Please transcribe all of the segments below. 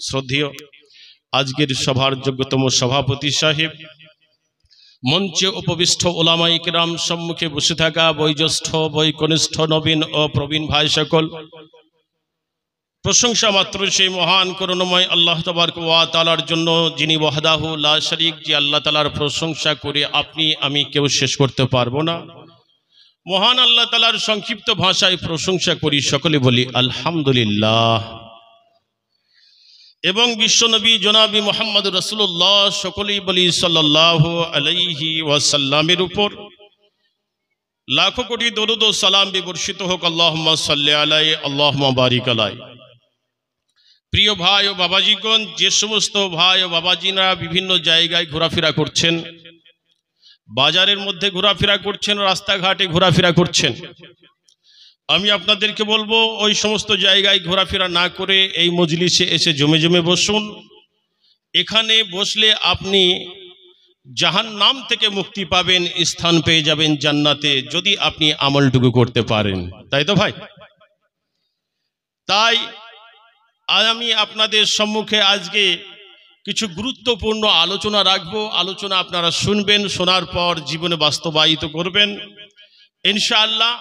শ্রদ্ধেয় আজকের সভার যোগ্যতম সভাপতি সাহেব, মঞ্চে উপবিষ্ট ওলামায়ে কিরাম, সম্মুখে বসে থাকা বয়োজ্যেষ্ঠ বয়োকনিষ্ঠ নবীন ও প্রবীণ ভাই সকল, প্রশংসা মাত্র সেই মহান করুণাময় আল্লাহ তাবারক ওয়া তাআলার জন্য, যিনি ওয়াহদাহু লা শারীক, যে আল্লাহ তাআলার প্রশংসা করে আপনি আমি কেউ শেষ করতে পারবো না। মহান আল্লাহ তাআলার সংক্ষিপ্ত ভাষায় প্রশংসা করি, সকলে বলি আলহামদুলিল্লাহ। এবং বিশ্বনবী জনাবি মুহাম্মদ রাসূলুল্লাহ, সকলেই বলি সাল্লাল্লাহু আলাইহি ওয়াসাল্লামের উপর লাখো কোটি দরুদ ও সালাম বিবর্ষিত হোক। আল্লাহুম্মা সাল্লি আলাইহি আল্লাহুম্মা বারিক আলাইহি। প্রিয় ভাই ও বাবাজিগণ, যে সমস্ত ভাই ও বাবাজিরা বিভিন্ন জায়গায় ঘোরাফেরা করছেন, বাজারের মধ্যে ঘোরাফেরা করছেন, রাস্তাঘাটে ঘোরাফেরা করছেন, আমি আপনাদেরকে বলবো ওই সমস্ত জায়গায় ঘোরাফেরা না করে এই মজলিসে এসে জমে জমে বসুন। এখানে বসলে আপনি জাহান্নাম থেকে মুক্তি পাবেন, স্থান পেয়ে যাবেন জান্নাতে, যদি আপনি আমলটুকু করতে পারেন। তাই তো ভাই? তাই আমি আপনাদের সম্মুখে আজকে কিছু গুরুত্বপূর্ণ আলোচনা রাখবো। আলোচনা আপনারা শুনবেন, শোনার পর জীবনে বাস্তবায়িত করবেন ইনশাআল্লাহ।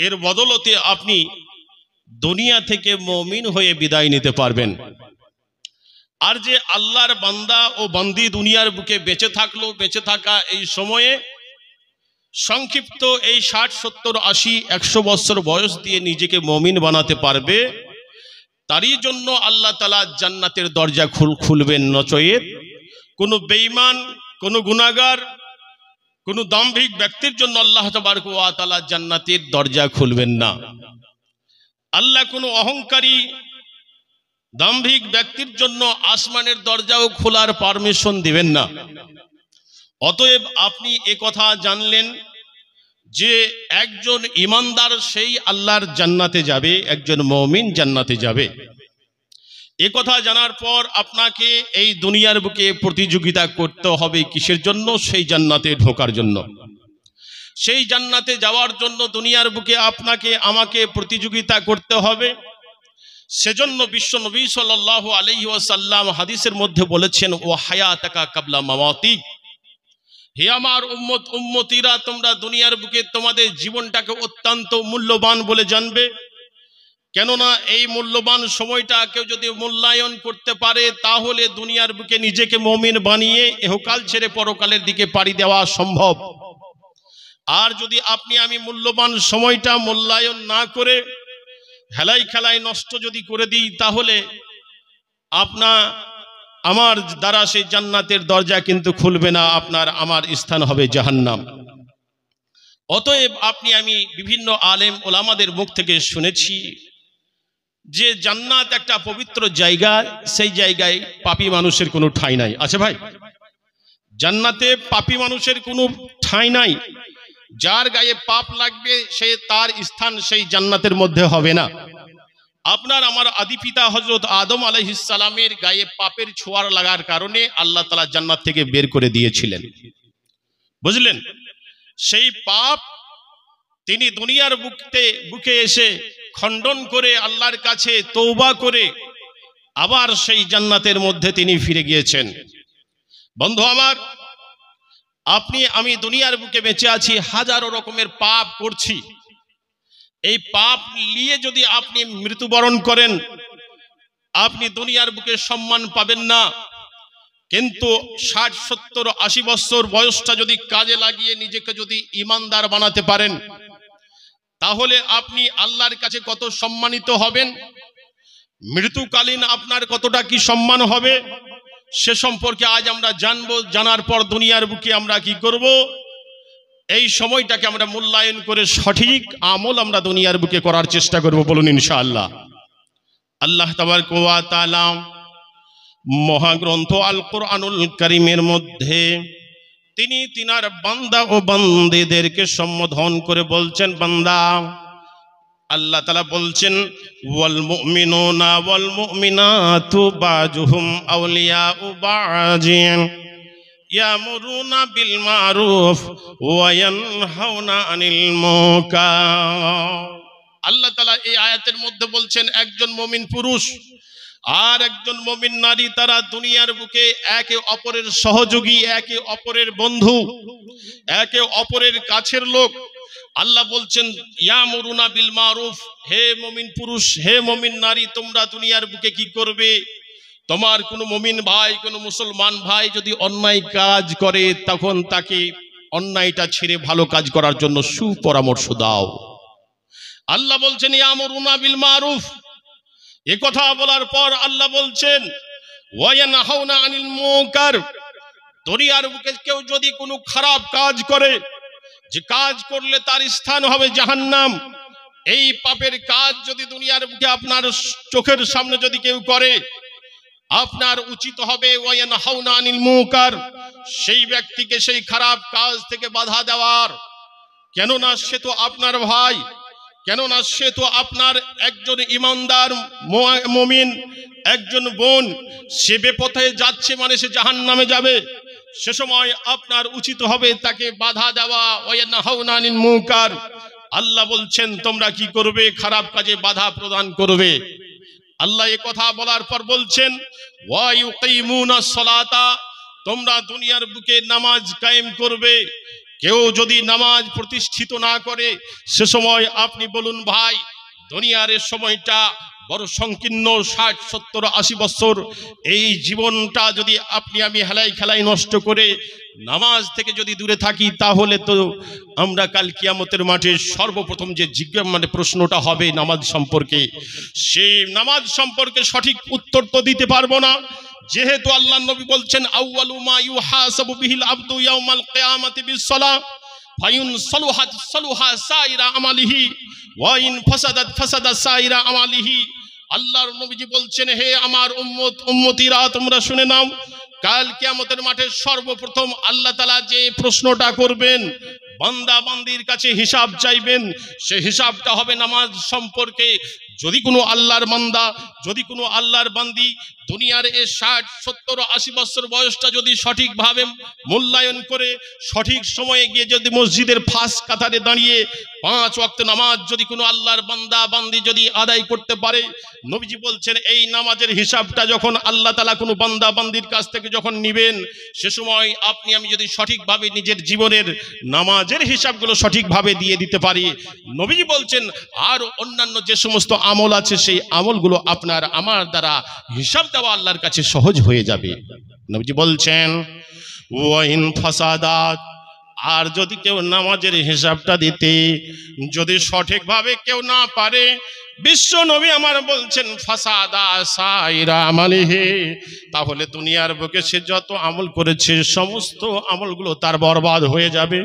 এর বদলতে আপনি দুনিয়া থেকে মুমিন হয়ে বিদায় নিতে পারবেন। আর যে আল্লাহর বান্দা ও বান্দি দুনিয়ার বুকে বেঁচে থাকলো, বেঁচে থাকা এই সময়ে সংক্ষিপ্ত এই 60, 70, 80, 100 বছর বয়স দিয়ে নিজেকে মুমিন বানাতে পারবে, তারই জন্য আল্লাহ তাআলা জান্নাতের দরজা খুলবেন। নচেত কোনো বেঈমান, কোনো গুনাহগার, কোনো দাম্ভিক ব্যক্তির জন্য আল্লাহ তাবারক ওয়া তাআলা জান্নাতের দরজা খুলবেন না। আল্লাহ কোনো অহংকারী দাম্ভিক ব্যক্তির জন্য আসমানের দরজাও খোলার পারমিশন দিবেন না। অতএব আপনি এ কথা জানলেন যে একজন ঈমানদার সেই আল্লাহর জান্নাতে যাবে, একজন মুমিন জান্নাতে যাবে। এ কথা জানার পর আপনাকে এই দুনিয়ার বুকে প্রতিযোগিতা করতে হবে কিসের জন্য? সেই জান্নাতে ঢোকার জন্য। সেই জান্নাতে যাওয়ার জন্য দুনিয়ার বুকে আপনাকে আমাকে প্রতিযোগিতা করতে হবে। সেজন্য বিশ্বনবী সাল্লাল্লাহু আলাইহি ওয়াসাল্লাম হাদিসের মধ্যে বলেছেন, ও হায়াতাকা কাবলা মামাতিক, হে আমার উম্মত উম্মতিরা, তোমরা দুনিয়ার বুকে তোমাদের জীবনটাকে অত্যন্ত মূল্যবান বলে জানবে। কেননা এই মূল্যবান সময়টা কেউ যদি মূল্যায়ন করতে পারে, তাহলে দুনিয়ার বুকে নিজেকে মুমিন বানিয়ে ইহকাল ছেড়ে পরকালের দিকে পাড়ি দেওয়া সম্ভব। আর যদি আপনি আমি মূল্যবান সময়টা মূল্যায়ন না করে হেলাই খেলায় নষ্ট যদি করে দিই, তাহলে আমার দ্বারা সেই জান্নাতের দরজা কিন্তু খুলবে না, আপনার আমার স্থান হবে জাহান্নাম। অতএব আপনি আমি বিভিন্ন আলেম ওলামাদের মুখ থেকে শুনেছি যে জান্নাত একটা পবিত্র জায়গা, সেই জায়গায় পাপী মানুষের কোনো ঠাঁই নাই। আছে ভাই? জান্নাতে পাপী মানুষের কোনো ঠাঁই নাই। যার গায়ে পাপ লাগবে সে তার স্থান সেই জান্নাতের মধ্যে হবে না। আপনার আমার আদি পিতা হযরত আদম আলাইহিস সালামের গায়ে পাপের ছোঁয়ার লাগার কারণে আল্লাহ তাআলা জান্নাত থেকে বের করে দিয়েছিলেন, বুঝলেন? সেই পাপ তিনি দুনিয়ার বুকে এসে খণ্ডন করে আল্লাহর কাছে তওবা করে আবার সেই জান্নাতের মধ্যে তিনি ফিরে গিয়েছেন। বন্ধু আমার, আপনি আমি দুনিয়ার বুকে বেঁচে আছি, হাজারো রকমের পাপ করছি। এই পাপ নিয়ে যদি আপনি মৃত্যুবরণ করেন, আপনি দুনিয়ার বুকে সম্মান পাবেন না। কিন্তু 60, 70, 80 বছর বয়সটা যদি কাজে লাগিয়ে নিজেকে যদি ঈমানদার বানাতে পারেন, তাহলে আপনি আল্লাহর কাছে কত সম্মানিত হবেন, মৃত্যুকালীন আপনার কতটা কি সম্মান হবে, সে সম্পর্কে আজ আমরা জানবো। জানার পর দুনিয়ার বুকে আমরা কি করব, এই সময়টাকে আমরা মূল্যায়ন করে সঠিক আমল আমরা দুনিয়ার বুকে করার চেষ্টা করব। বলুন ইনশাআল্লাহ। আল্লাহ তাবারক ওয়া তাআলা মহাগ্রন্থ আল কোরআনুল কারীমের মধ্যে তিনি তিনার বান্দা ও বান্দীদেরকে সম্বোধন করে বলছেন, বান্দা। আল্লাহ তাআলা বলছেন, ওয়াল মুমিনুনা ওয়াল মুমিনাতু বাযুহুম আউলিয়াউ বাযিন ইয়ামুরুনা বিল মারুফ ওয়া ইয়ানহাউনা আনিল মুনকার। আল্লাহ তাআলা এই আয়াতের মধ্যে বলছেন, একজন মুমিন পুরুষ আর একজন মুমিন নারী, তারা দুনিয়ার বুকে একে অপরের সহযোগী, একে অপরের বন্ধু, একে অপরের কাছের লোক। আল্লাহ বলছেন ইয়ামুরুনা বিল মারুফ, হে মুমিন পুরুষ, হে মুমিন নারী, তোমরা দুনিয়ার বুকে কি করবে? তোমার কোনো মুমিন ভাই, কোনো মুসলমান ভাই যদি অন্যায় কাজ করে, তখন তাকে অন্যায়টা ছেড়ে ভালো কাজ করার জন্য সুপরামর্শ দাও। আল্লাহ বলছেন ইয়ামুরুনা বিল মারুফ। এ কথা বলার পর আল্লাহ বলছেন ওয়ায়ানহাউনা আনিল মুনকার। দুনিয়ার বুকে কেউ যদি কোনো খারাপ কাজ করে, যে কাজ করলে তার স্থান হবে জাহান্নাম, এই পাপের কাজ যদি দুনিয়ার বুকে আপনার চোখের সামনে যদি কেউ করে, আপনার উচিত হবে ওয়ায়ানহাউনা আনিল মুনকার, সেই ব্যক্তিকে সেই খারাপ কাজ থেকে বাধা দেওয়ার। কেননা সে তো আপনার ভাই, কেননা সে তো আপনার একজন ইমানদার মুমিন, একজন বোন। সে বেপথে যাচ্ছে মানে সে জাহান্নামে যাবে। সে সময় আপনার উচিত হবে তাকে বাধা দেওয়া। ওয়ায়ানহাউনা আনিল মুনকার। আল্লাহ বলছেন তোমরা কি করবে? খারাপ কাজে বাধা প্রদান করবে। আল্লাহ এ কথা বলার পর বলছেন ওয়া ইউকিমুনাস সালাতা, তোমরা দুনিয়ার বুকে নামাজ কায়েম করবে। কেউ যদি নামাজ প্রতিষ্ঠিত না করে, সে সময় আপনি বলুন ভাই, দুনিয়ার সময়টা বড় সংকীর্ণ, 60, 70, 80 বছর এই জীবনটা যদি আপনি আমি হেলাই খেলাই নষ্ট করে নামাজ থেকে যদি দূরে থাকি, তাহলে তো আমরা কাল কিয়ামতের মাঠে সর্বপ্রথম যে প্রশ্নটা হবে নামাজ সম্পর্কে, সেই নামাজ সম্পর্কে সঠিক উত্তর তো দিতে পারবো না। যেহেতু আল্লাহ নবী বলছেন আউয়ালু মা ইউহাসাবু বিহিল আবদু ইয়াউমাল কিয়ামাতি বিসসালাহ ফাইন সালুহাত সালুহা সাইরা আমালিহি ওয়া ইন ফাসাদাত ফাসাদা সাইরা আমালিহি। আল্লাহর নবীজি বলছেন হে আমার উম্মতিরা, তোমরা শুনে নাও, কাল কিয়ামতের মাঠে সর্বপ্রথম আল্লাহ তাআলা যে প্রশ্নটা করবেন, বান্দা বান্দির কাছে হিসাব চাইবেন, সে হিসাবটা হবে নামাজ সম্পর্কে। যদি কোনো আল্লাহর বান্দা, যদি কোনো আল্লাহর বান্দি দুনিয়ার এই 60, 70, 80 বছর বয়সটা যদি সঠিকভাবে মূল্যায়ন করে, সঠিক সময়ে গিয়ে যদি মসজিদের ফার্স্ট কাতারে দাঁড়িয়ে 5 ওয়াক্ত নামাজ যদি কোনো আল্লাহর বান্দা বান্দি যদি আদায় করতে পারে, নবীজি বলছেন এই নামাজের হিসাবটা যখন আল্লাহ তাআলা কোনো বান্দা বান্দির কাছ থেকে যখন নেবেন, সে সময় আপনি আমি যদি সঠিকভাবে নিজের জীবনের নামাজের হিসাবগুলো সঠিকভাবে দিয়ে দিতে পারি, নবীজি বলছেন আর অন্যান্য যে সমস্ত আমল আছে সেই আমলগুলো আপনার আমার দ্বারা হিসাব দেওয়া আল্লাহর কাছে সহজ হয়ে যাবে। নবীজি বলছেন ওয়াইন ফাসাদাত, আর যদি কেউ নামাজের হিসাবটা দিতে যদি সঠিকভাবে কেউ না পারে, বিশ্ব নবী আমার বলছেন ফাসাদা সাইরা আমালিহি, তাহলে দুনিয়ার বুকে সে যত আমল করেছে সমস্ত আমলগুলো তার বরবাদ হয়ে যাবে,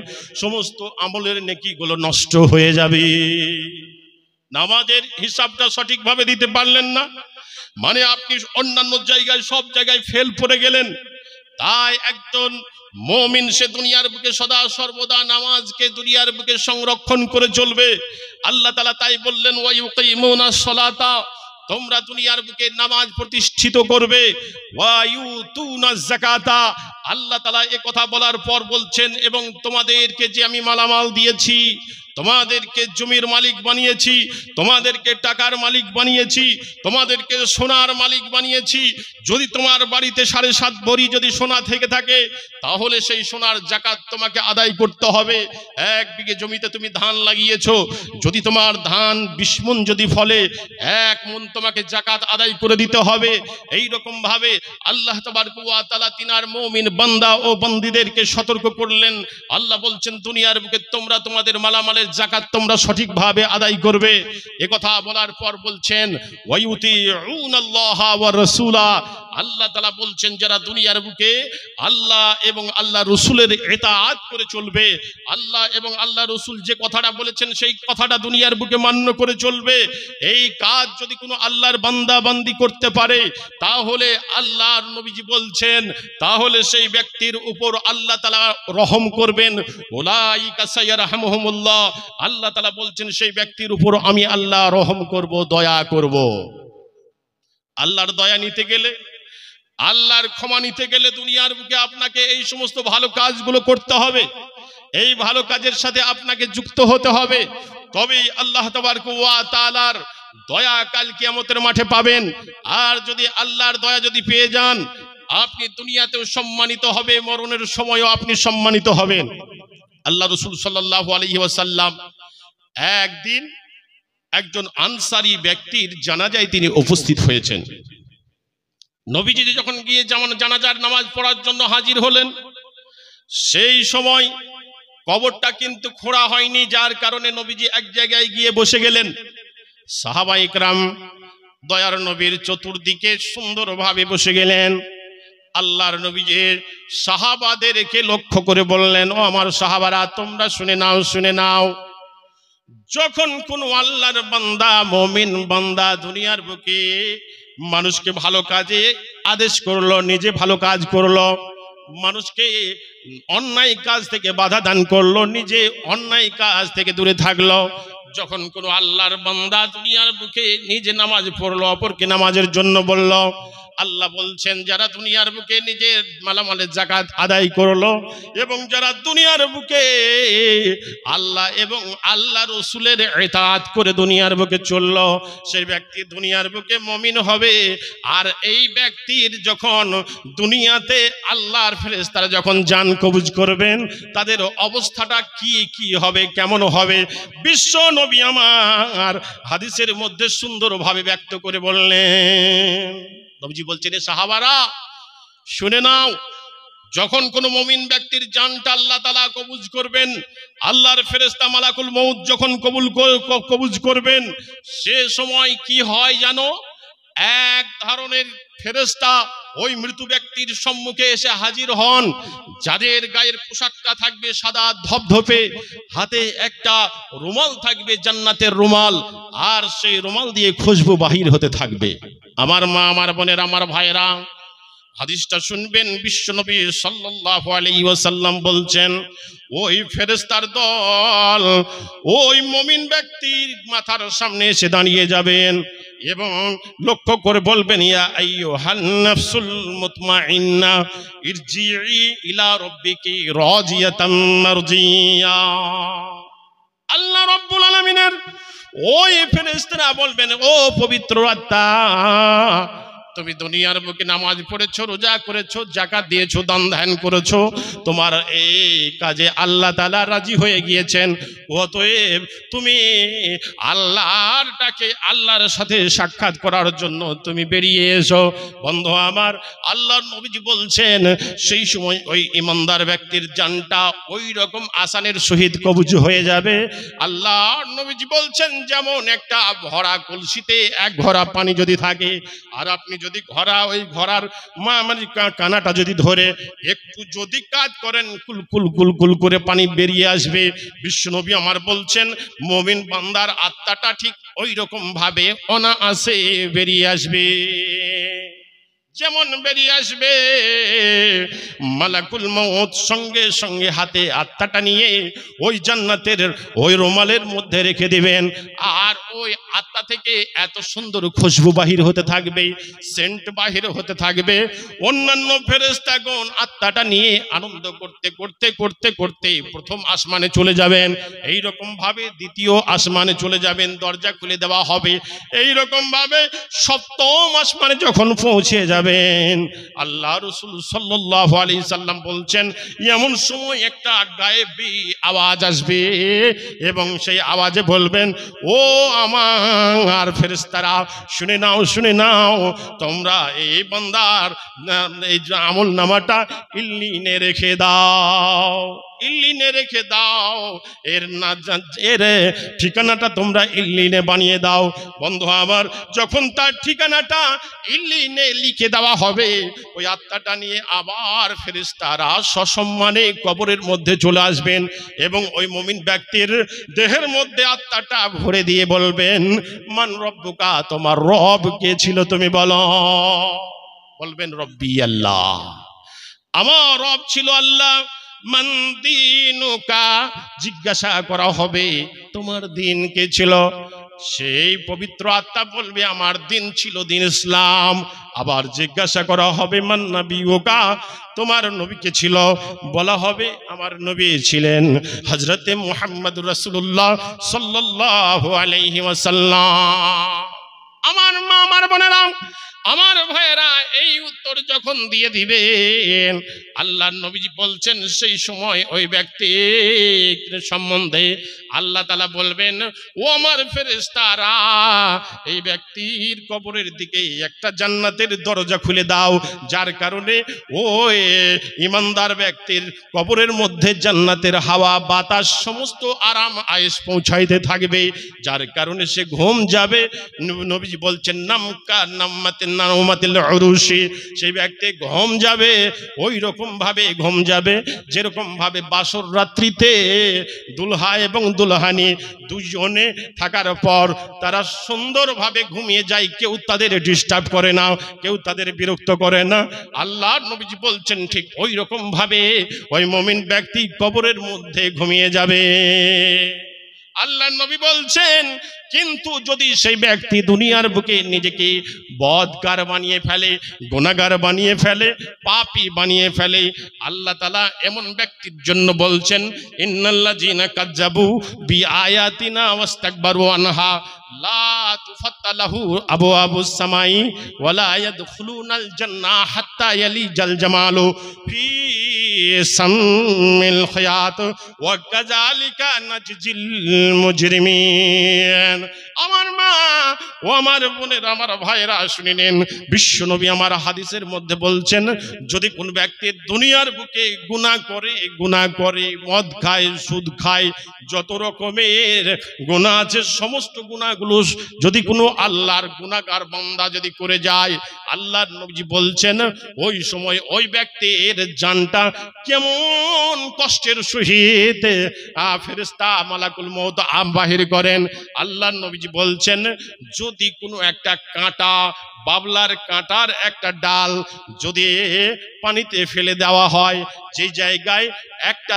সমস্ত আমলের নেকিগুলো নষ্ট হয়ে যাবে। নামাজের হিসাবটা সঠিকভাবে দিতে পারলেন না মানে আপনি অন্যান্য জায়গায় সব জায়গায় ফেল পড়ে গেলেন। তাই একজন মুমিন সে দুনিয়ার বুকে সদা সর্বদা নামাজকে দুনিয়ার বুকে সংরক্ষণ করে চলবে। আল্লাহ তাআলা তাই বললেন ওয়া ইউকিমুনাস সালাতা, তোমরা দুনিয়ার বুকে নামাজ প্রতিষ্ঠিত করবে। ওয়া ইউতুনাজ যাকাতা, আল্লাহ তাআলা এই কথা বলার পর বলছেন এবং তোমাদেরকে যে আমি মালামাল দিয়েছি, তোমাদেরকে জমির মালিক বানিয়েছি, তোমাদেরকে টাকার মালিক বানিয়েছি, তোমাদেরকে সোনার মালিক বানিয়েছি, যদি তোমার বাড়িতে 7.5 ভরি যদি সোনা থেকে থাকে, তাহলে সেই সোনার যাকাত তোমাকে আদায় করতে হবে। 1 বিঘে জমিতে তুমি ধান লাগিয়েছো, যদি তোমার ধান 20 মণ যদি ফলে, 1 মণ তোমাকে যাকাত আদায় করে দিতে হবে। এই রকম ভাবে আল্লাহ তাবারক ওয়া তাআলা তিনার মুমিন বান্দা ও বান্দীদেরকে সতর্ক করলেন। আল্লাহ বলছেন দুনিয়ার বুকে তোমরা তোমাদের মালামালের যাকাত তোমরা সঠিকভাবে আদায় করবে। এ কথা বলার পর বলছেন ওয়ায়ুতিউনাল্লাহা ওয়া রাসূলা, আল্লাহ তাআলা বলছেন যারা দুনিয়ার বুকে আল্লাহ এবং আল্লাহ রাসূলের ইতাআত করে চলবে, আল্লাহ এবং আল্লাহ রাসূল যে কথাটা বলেছেন সেই কথাটা দুনিয়ার বুকে মান্য করে চলবে, এই কাজ যদি কোনো আল্লাহর বান্দা বান্দি করতে পারে, তাহলে আল্লাহর নবীজি বলছেন তাহলে সেই ব্যক্তির উপর আল্লাহ তাআলা রহম করবেন। উলাইকা সায়ারহামুহুমুল্লাহ, আল্লাহ তাআলা বলছেন সেই ব্যক্তির উপর আমি আল্লাহ রহম করব, দয়া করব। আল্লাহর দয়া নিতে গেলে, আল্লাহর ক্ষমা নিতে গেলে দুনিয়ার বুকে আপনাকে এই সমস্ত ভালো কাজগুলো করতে হবে, এই ভালো কাজের সাথে আপনাকে যুক্ত হতে হবে, তবেই আল্লাহ তাবারক ওয়া তাআলার দয়া কাল কিয়ামতের মাঠে পাবেন। আর যদি আল্লাহর দয়া যদি পেয়ে যান, আপনি দুনিয়াতেও সম্মানিত হবে, মরণের সময়ও আপনি সম্মানিত হবেন। আল্লাহ রাসূল সাল্লাল্লাহু আলাইহি ওয়াসাল্লাম একদিন একজন আনসারী ব্যক্তির জানাজায় তিনি উপস্থিত হয়েছেন। নবীজি যখন গিয়ে জানাজার নামাজ পড়ার জন্য হাজির হলেন, সেই সময় কবরটা কিন্তু খোঁড়া হয়নি, যার কারণে নবীজি এক জায়গায় গিয়ে বসে গেলেন। সাহাবায়ে কেরাম দয়ার নবীর চতুর্দিকে সুন্দরভাবে বসে গেলেন। আল্লাহর নবীজি সাহাবাদেরকে লক্ষ্য করে বললেন, ও আমার সাহাবারা, তোমরা শুনে নাও, শুনে নাও। যখন কোন আল্লাহর বান্দা, মুমিন বান্দা দুনিয়ার বুকে মানুষকে ভালো কাজে আদেশ করলো, নিজে ভালো কাজ করলো, মানুষকে অন্যায় কাজ থেকে বাধা দান করলো, নিজে অন্যায় কাজ থেকে দূরে থাকলো, যখন কোন আল্লাহর বান্দা দুনিয়ার বুকে নিজে নামাজ পড়লো, অপরকে নামাজের জন্য বলল, আল্লাহ বলছেন যারা দুনিয়ার বুকে নিজের মালামালের যাকাত আদায় করলো এবং যারা দুনিয়ার বুকে আল্লাহ এবং আল্লাহ রসুলের ইতাআত করে দুনিয়ার বুকে চললো, সেই ব্যক্তি দুনিয়ার বুকে মুমিন হবে। আর এই ব্যক্তির যখন দুনিয়াতে আল্লাহর ফেরেশতারা যখন জান কবজ করবেন, তাদের অবস্থাটা কি হবে, কেমন হবে, বিশ্ব নবী আমার হাদিসের মধ্যে সুন্দরভাবে ব্যক্ত করে বললেন। নবীজি বলছেন, সাহাবারা শুনে নাও, যখন কোন মুমিন ব্যক্তির জানটা আল্লাহ তাআলা কবজ করবেন, আল্লাহর ফেরেশতা মালাকুল মউত যখন কবজ করবেন, সে সময় কি হয় জানো? এক ধরনের ফেরেশতা ওই মৃত ব্যক্তির সম্মুখে এসে হাজির হন, যাদের গায়ের পোশাকটা থাকবে সাদা ধবধবে, হাতে একটা রুমাল থাকবে, জান্নাতের রুমাল, আর সেই রুমাল দিয়ে খুশবু বাহির হতে থাকবে। আমার মা, আমার বোনের, আমার ভাইরা, হাদিসটা শুনবেন। বিশ্বনবী সাল্লাল্লাহু আলাইহি ওয়াসাল্লাম বলছেন, ওই ফেরেশতার দল ওই মুমিন ব্যক্তির মাথার সামনে এসে দাঁড়িয়ে যাবেন এবং লক্ষ্য করে বলবেন, ইয়া আইয়ুহান নাফসুল মুতমাইন্না ইরজিই ইলা রাব্বিকি রাজিয়াতাম মারজিয়া। আল্লাহ রাব্বুল আলামিনের ওই ফেরেশতারা বলবেন, ও পবিত্র আত্মা, তুমি দুনিয়ার বুকে নামাজ পড়েছো, রোজা করেছো, যাকাত দিয়েছো, দান ধ্যান করেছো, তোমার এই কাজে আল্লাহ তাআলা রাজি হয়ে গিয়েছেন, অতএব তুমি আল্লাহর সাথে সাক্ষাৎ করার জন্য তুমি বেরিয়ে এসো। বন্ধু আমার, আল্লাহর নবীজি বলছেন, সেই সময় ওই ইমানদার ব্যক্তির জানটা ওই রকম আসানের সহিত কবজ হয়ে যাবে। আল্লাহর নবীজি বলছেন, যেমন একটা ভরা কলসিতে এক ভরা পানি যদি থাকে, আর আপনি যদি ওই ঘোড়ার মানে কানাটা যদি ধরে একটু যদি কাজ করেন, কুলকুল কুলকুল করে পানি বেরিয়ে আসবে। বিশ্বনবী আমার বলছেন, মুমিন বান্দার আত্মাটা ঠিক ওই রকম ভাবে অনায়াসে বেরিয়ে আসবে। যেমন বেরিয়ে আসবে, মালাকুল মউত সঙ্গে সঙ্গে হাতে আত্মাটা নিয়ে ওই জান্নাতের ওই রুমালের মধ্যে রেখে দিবেন, আর ওই আত্মা থেকে এত সুন্দর খুশবু বাহির হতে থাকবে, সেন্ট বাহির হতে থাকবে। অন্যান্য ফেরেশতাগণ আত্মাটা নিয়ে আনন্দ করতে করতে করতে করতে প্রথম আসমানে চলে যাবেন, এই রকম ভাবে দ্বিতীয় আসমানে চলে যাবেন, দরজা খুলে দেওয়া হবে। এই রকম ভাবে সপ্তম আসমানে যখন পৌঁছে যাবে, আল্লাহ রাসূল সাল্লাল্লাহু আলাইহি সাল্লাম বলছেন, এমন সময় একটা গায়েবী আওয়াজ আসবে এবং সেই আওয়াজে বলবেন, ও আমার ফেরেশতারা, শুনে নাও, শুনে নাও, তোমরা এই বান্দার এই আমল নামাটা ইল্লিনে রেখে দাও, ইল্লিনে রেখে দাও, এর ঠিকানাটা তোমরা ইল্লিনে বানিয়ে দাও। বন্ধু আমার, যখন তার ঠিকানাটা ইল্লিনে লিখে দেওয়া হবে, ওই আত্মাটা নিয়ে আবার ফেরেশতারা সসম্মানে কবরের মধ্যে চলে আসবেন এবং ওই মুমিন ব্যক্তির দেহের মধ্যে আত্মাটা ভরে দিয়ে বলবেন, মান রব্বুকা, তোমার রব কে ছিল তুমি বলো। বলবেন, রব্বি আল্লাহ, আমার রব ছিল আল্লাহ। মান দীনুকা, জিজ্ঞাসা করা হবে তোমার দিন কে ছিল। সেই পবিত্র আত্মা বলবে আমার দিন ছিল দিন ইসলাম। আবার জিজ্ঞাসা করা হবে মান নবিয়ুকা, তোমার নবী কে ছিল? বলা হবে আমার নবী ছিলেন হযরতে মুহাম্মদুর রাসূলুল্লাহ সাল্লাল্লাহু আলাইহি ওয়াসাল্লাম। আমার মা, আমার বোনেরা, আমার ভাইয়েরা, এই উত্তর যখন দিয়ে দিবেন, আল্লাহর নবীজি বলছেন সেই সময় ওই ব্যক্তির সম্বন্ধে আল্লাহ তাআলা বলবেন, ও আমার ফেরেশতারা, এই ব্যক্তির কবরের দিকে একটা জান্নাতের দরজা খুলে দাও, যার কারণে ওই ঈমানদার ব্যক্তির কবরের মধ্যে জান্নাতের হাওয়া বাতাস সমস্ত আরাম আয়েশ পৌঁছাইতে থাকবে, যার কারণে সে ঘুম যাবে। নবীজি বলছেন নামকা নামাতিন নামাতিল উরুশি, সেই ব্যক্তি ঘুম যাবে ওই রকম ভাবে ঘুম যাবে যেরকম ভাবে বাসর রাত্রিতে দুলহা এবং দুলহানি দুজনে থাকার পর তারা সুন্দরভাবে ঘুমিয়ে যায়, কেউ তাদের ডিস্টার্ব করে না, কেউ তাদের বিরক্ত করে না। আল্লাহর নবীজি বলছেন ঠিক ওই রকম ভাবে ওই মুমিন ব্যক্তি কবরের মধ্যে ঘুমিয়ে যাবে। আল্লাহর নবী বলছেন কিন্তু যদি সেই ব্যক্তি দুনিয়ার বুকে নিজেকে বদকার বানিয়ে ফেলে, গুনাহগার বানিয়ে ফেলে, পাপী বানিয়ে ফেলে, আল্লাহ তাআলা এমন ব্যক্তির জন্য বলছেন ইন্নাল্লাযিনা কাজ্জাবু বিআয়াতিনা ওয়াস্তাকবারু আনহা লা তুফাত্তা লাহু আবওয়াবুস সামাই ওয়ালা ইয়াদখুলুনাল জান্নাহ হাত্তা ইয়ালিজাল জামালু ফি সামিল খিয়াত ওয়া কাযালিকা নাজজিল মুজরিমিন। আমার মা ও আমার বোনের, আমার ভাইয়েরা শুনে নেন, বিশ্বনবী আমার হাদিসের মধ্যে বলছেন যদি কোন ব্যক্তি দুনিয়ার বুকে গুনাহ করে মদ খায়, সুদ খায়, যত রকমের গুনাহ আছে সমস্ত গুনাহগুলো যদি কোনো আল্লাহর গুনাহগার বান্দা যদি করে যায়, আল্লাহর নবী বলছেন ওই সময় ওই ব্যক্তির জানটা কেমন কষ্টের সহিত ফেরেশতা মালাকুল মউত বাহির করেন। আল্লাহর নবী বলছেন যদি কোনো একটা কাঁটা, বাবলার কাঁটার একটা ডাল যদি পানিতে ফেলে দেওয়া হয়, যে জায়গায় একটা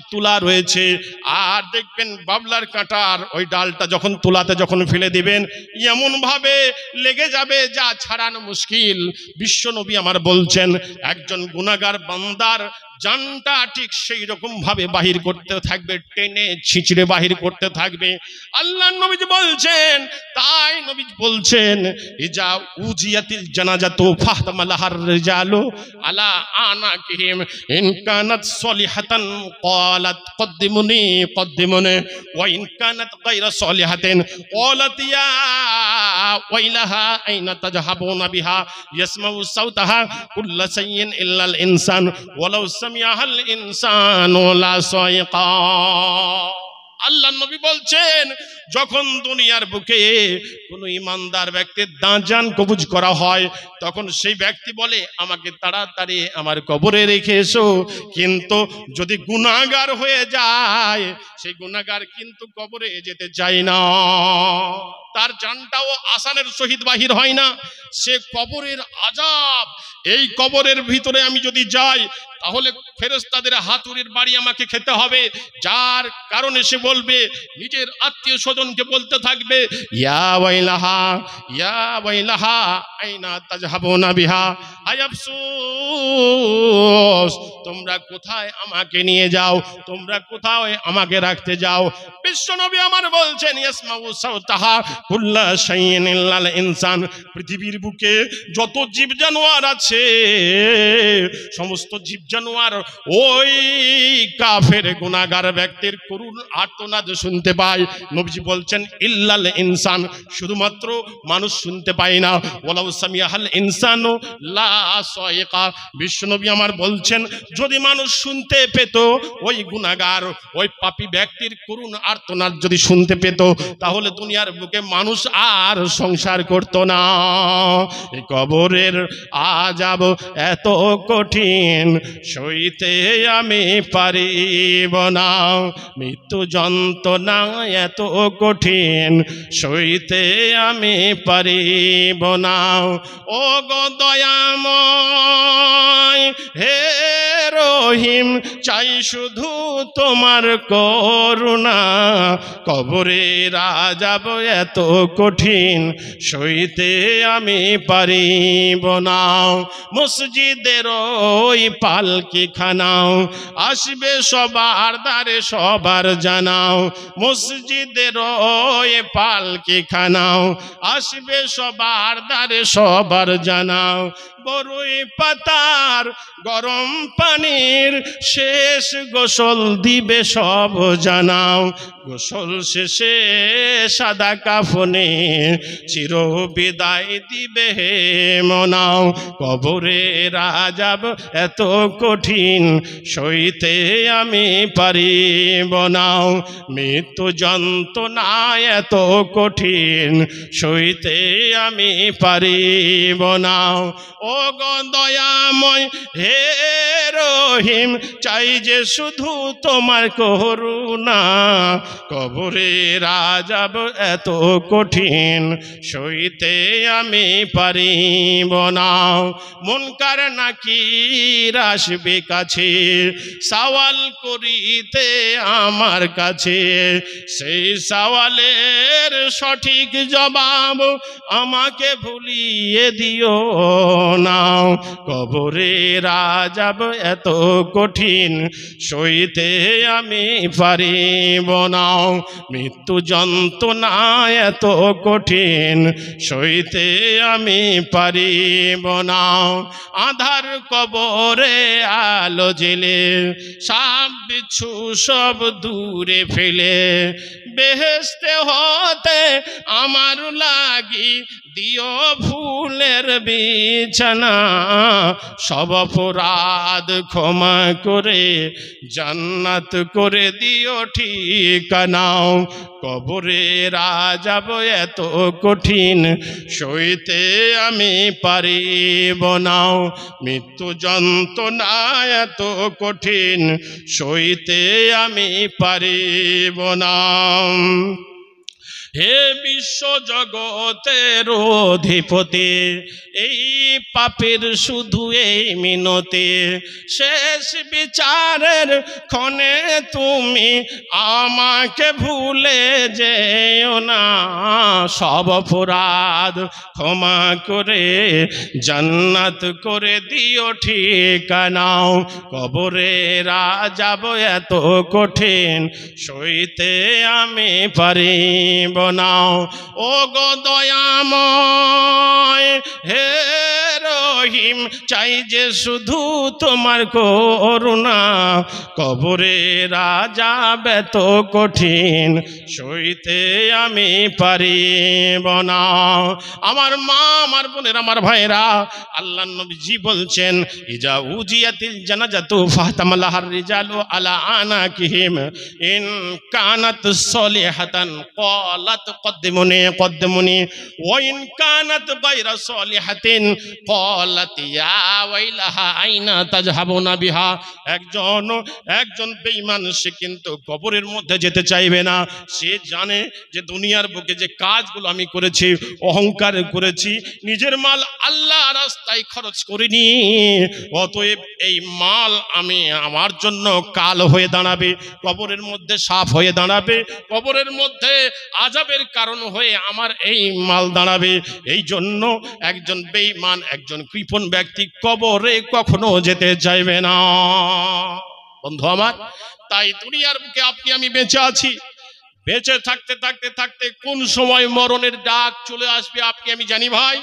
তুলা রয়েছে আর দেখবেন বাবলার কাঁটার ওই ডালটা যখন তুলাতে যখন ফেলে দিবেন এমন ভাবে লেগে যাবে যা ছাড়ানো মুশকিল। বিশ্বনবী আমার বলছেন একজন গুনাহগার বান্দার জানটা ঠিক সেই রকম ভাবে বাহির করতে থাকবে, টেনে ছিঁচড়ে বাহির করতে থাকবে। আল্লাহর নবী বলছেন, তাই নবী বলছেন ইজা উজিয়াতিল জানাজাতু ফাহতামালাহার রিজালু আলা আনাকিহিম ইন কানাত সলিহাতান ক্বালাত কদ্দিমুনি ওয়া ইন কানাত গায়রা সলিহাতিন ক্বালাত ইয়া ওয়াইলাহা আইনা তাজহাবুনা বিহা ইয়াসমাউ সাওতাহা কুল্লু শাইইন ইল্লাল ইনসান ওয়ালাউ সামিআহাল ইনসানু লা সাইকা। আল্লাহ নবী বলছেন যখন দুনিয়ার বুকে কোনো ইমানদার ব্যক্তির জান কবজ করা হয় তখন সেই ব্যক্তি বলে আমাকে তাড়াতাড়ি আমার কবরে রেখে এসো, কিন্তু যদি গুনাহগার হয়ে যায় সেই গুনাহগার কিন্তু কবরে যেতে চায় না, তার জানটাও আসানের সহিত বাহির হয় না, সে কবরের আযাব, এই কবরের ভিতরে আমি যদি যাই তাহলে ফেরেশতাদের হাতুড়ির বাড়ি আমাকে খেতে হবে, যার কারণে সে বলবে নিজের আত্মীয় স্বজনকে বলতে থাকবে ইয়া ওয়াইলাহা আইনা তাজহাবুনা বিহা, হায় আফসোস তোমরা কোথায় আমাকে নিয়ে যাও, তোমরা কোথায় আমাকে রাখতে যাও। বিশ্বনবী আমার বলছেন ইয়াসমাউ সাওতাহা কুল্লু শাইইন ইল্লাল ইনসান, পৃথিবীর বুকে যত জীব জানোয়ার আছে সমস্ত জীব জানোয়ার ওই কাফের গুনাহগার ব্যক্তির করুণ আর্তনাদ শুনতে পায়। নবীজি বলছেন ইল্লাল ইনসান, শুধুমাত্র মানুষ শুনতে পায় না, ওয়ালাউ সামিআহাল ইনসানু লা সাইকা। বিশ্বনবী আমার বলছেন যদি মানুষ শুনতে পেত ওই গুনাহগার ওই পাপী ব্যক্তির করুণ আর্তনাদ যদি শুনতে পেত তাহলে দুনিয়ার বুকে মানুষ আর সংসার করত না। এই কবরের আযাব এত কঠিন সইতে আমি পারিব না, মৃত্যু যন্ত্রণা এত কঠিন সইতে আমি পারিব না। ও গো দয়াময় হে রহিম চাই শুধু তোমার করুণা, কবরের আযাব এত কঠিন সইতে আমি পারিব না। মসজিদের ওই পালকি খানাও আসবে সবার দ্বারে সবার জানাও, মসজিদের ওই পালকি খানাও আসবে সবার দ্বারে সবার জানাও। বরই পাতার গরম পানির শেষ গোসল দিবে সব জানাও, গোসল শেষে সাদা কাফনে চির বিদায় দিবে হে মনাও। কবরের আযাব এত কঠিন সইতে আমি পারিব না, মৃত্যু যন্ত্রণা এত কঠিন সইতে আমি পারিব না। ও গো দয়াময় হে রহিম চাই যে শুধু তোমার করুণা, কবরের আযাব এত কঠিন সইতে আমি পারিব না। মুনকার নাকির আসবে কাছে সওয়াল করিতে আমার কাছে, সেই সওয়ালের সঠিক জবাব আমাকে ভুলিয়ে দিও না। কবরের আযাব এত কঠিন সইতে আমি পারিব না, মৃত্যু যন্ত্রণা এত কঠিন সইতে আমি পারিব না। আধার কবরে আলো জেলে সাপ বিচ্ছু সব দূরে ফেলে, বেহেশতে হতে আমার লাগি দিও ফুলের বিছানা, সব অপরাধ ক্ষমা করে জান্নাত করে দিও ঠিকানা। কবরের আযাব এত কঠিন সইতে আমি পারিব না, মৃত্যু যন্ত্রণা এত কঠিন সইতে আমি পারিব না। হে বিশ্ব জগতের অধিপতি এই পাপের শুধু এই মিনতি, শেষ বিচারের ক্ষণে তুমি আমাকে ভুলে যেও না, সব অপরাধ ক্ষমা করে জান্নাত করে দিও ঠিকানা। কবরের আযাব এত কঠিন সইতে আমি পারিব না। ও গো দয়াময় হে রহিম চাই যে শুধু তোমার করুণা, কবরের আযাব এত কঠিন সইতে আমি পারিব না। আমার মা, আমার বোনের, আমার ভাইরা, আল্লাহর নবীজি বলছেন ইজা উজিয়াতিল জানাজাতু ফাহতামালাহার রিজালু আলা আনাকিহিম ইন কানাত সলিহাতান ক্বালাত কদ্দিমুনি কদ্দিমুনি ওয়া ইন কানাত গায়রা সলিহাতিন ক্বালাত ইয়া ওয়াইলাহা আইনা তাযহাবুনা বিহা। একজন বেঈমান সে কিন্তু কবরের মধ্যে যেতে চাইবে না। সে জানে যে দুনিয়ার বুকে যে কাজগুলো আমি করেছি, অহংকার করেছি, নিজের মাল আল্লাহ রাস্তায় খরচ করিনি, অতএব এই মাল আমি আমার জন্য কাল হয়ে দাঁড়াবে, কবরের মধ্যে সাফ হয়ে দাঁড়াবে, কবরের মধ্যে আযাবের কারণ হয়ে আমার এই মাল দাঁড়াবে। এই জন্য একজন বেঈমান, একজন কৃপণ ব্যক্তি কবরে কখনো যেতে চাইবে না। বন্ধু আমার, তাই দুনিয়ার বুকে আপনি আমি বেঁচে আছি, বেঁচে থাকতে থাকতে থাকতে কোন সময় মরণের ডাক চলে আসবে আপনি আমি জানি ভাই,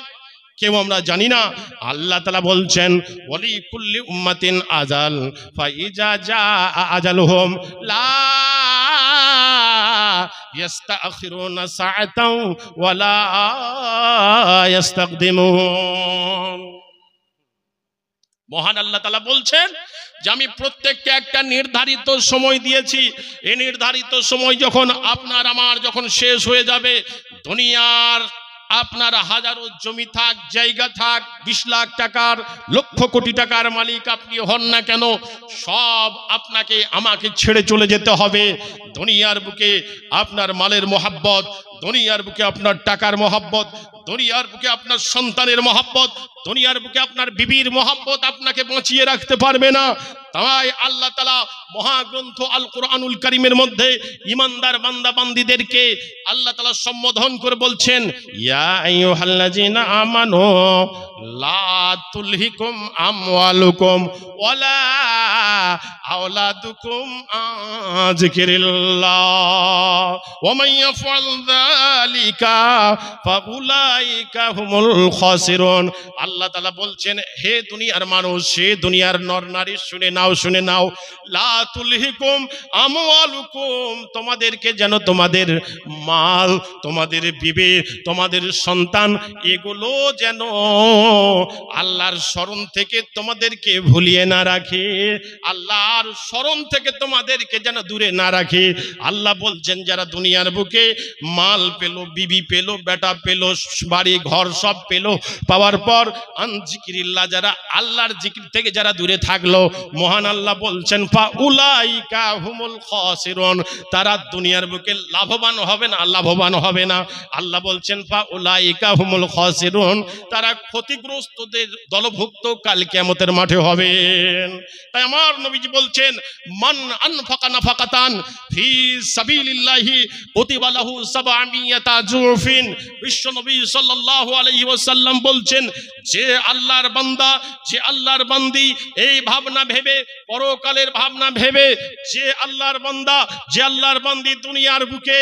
কেউ আমরা জানি না। আল্লাহ তাআলা বলছেন ওয়ালি কুল্লি উম্মাতিন আজাল ফাইজা জা আজালুহুম লা ইস্তাখিরুনা সাআতাও ওয়ালা ইস্তাকদিমুন। মহান আল্লাহ তাআলা বলছেন যে আমি প্রত্যেককে একটা নির্ধারিত সময় দিয়েছি। এই নির্ধারিত সময় যখন আপনার আমার যখন শেষ হয়ে যাবে, দুনিয়ার আপনার হাজারো জমি থাক, জায়গা থাক, 20 লাখ টাকার, লক্ষ কোটি টাকার মালিক আপনি হন না কেন, সব আপনাকে আমাকে ছেড়ে চলে যেতে হবে। দুনিয়ার বুকে আপনার মালের মোহাব্বত, দুনিয়ার বুকে আপনার টাকার মহব্বত, দুনিয়ার বুকে আপনার সন্তানের মহব্বত, দুনিয়ার বুকে আপনার বিবির মহব্বত আপনাকে বাঁচিয়ে রাখতে পারবে না। তাই আল্লাহ তাআলা মহাগ্রন্থ আল কোরআনুল কারীমের মধ্যে ঈমানদার বান্দা বান্দীদেরকে আল্লাহ তাআলা সম্বোধন করে বলছেন, ইয়া আইয়ুহাল্লাযীনা আমানু লা তুলহিকুম আমওয়ালুকুম ওয়ালা আওলাদুকুম আন যিকরিল্লাহ ওয়া মান ইয়াফআল যালিকা ফাউলাইকা হুমুল খাসিরুন। আল্লাহ তাআলা বলছেন, হে দুনিয়ার মানুষ, হে দুনিয়ার নর নারী, শুনে নাও, শুনে নাও, লা তুলহিকুম আমওয়ালুকুম, তোমাদেরকে যেন তোমাদের মাল, তোমাদের বিবি, তোমাদের সন্তান, এগুলো যেন আল্লাহর স্মরণ থেকে তোমাদেরকে ভুলিয়ে না রাখে, আল্লাহর স্মরণ থেকে তোমাদেরকে যেন দূরে না রাখে। আল্লাহ বলছেন, যারা দুনিয়ার বুকে মাল পেলো, বিবি পেলো, বেটা পেলো, বাড়ি ঘর সব পেলো, পাওয়ার পর আন যিকরিল্লাহ, যারা আল্লাহর জিকির থেকে যারা দূরে থাকলো, মহান আল্লাহ বলছেন ফাউলাইকা হুমুল খাসিরুন, তারা দুনিয়ার বুকে লাভবান হবে না, লাভবান হবে না। আল্লাহ বলছেন ফাউলাইকা হুমুল খাসিরুন, তারা ক্ষতিগ্রস্তদের দলভুক্ত কাল কিয়ামতের মাঠে হবেন। তাই আমার নবীজি বলছেন, মান আনফাকা নাফাকাতান ফি সাবিলিল্লাহি কুতিবা লাহু সাবআমিয়াতা জুফিন। বিশ্ব নবী সাল্লাল্লাহু আলাইহি ওয়াসাল্লাম বলছেন, যে আল্লাহর বান্দা, যে আল্লাহর বান্দি এই ভাবনা ভেবে, পরকালের ভাবনা ভেবে, যে আল্লাহর বান্দা, যে আল্লাহর বান্দি দুনিয়ার বুকে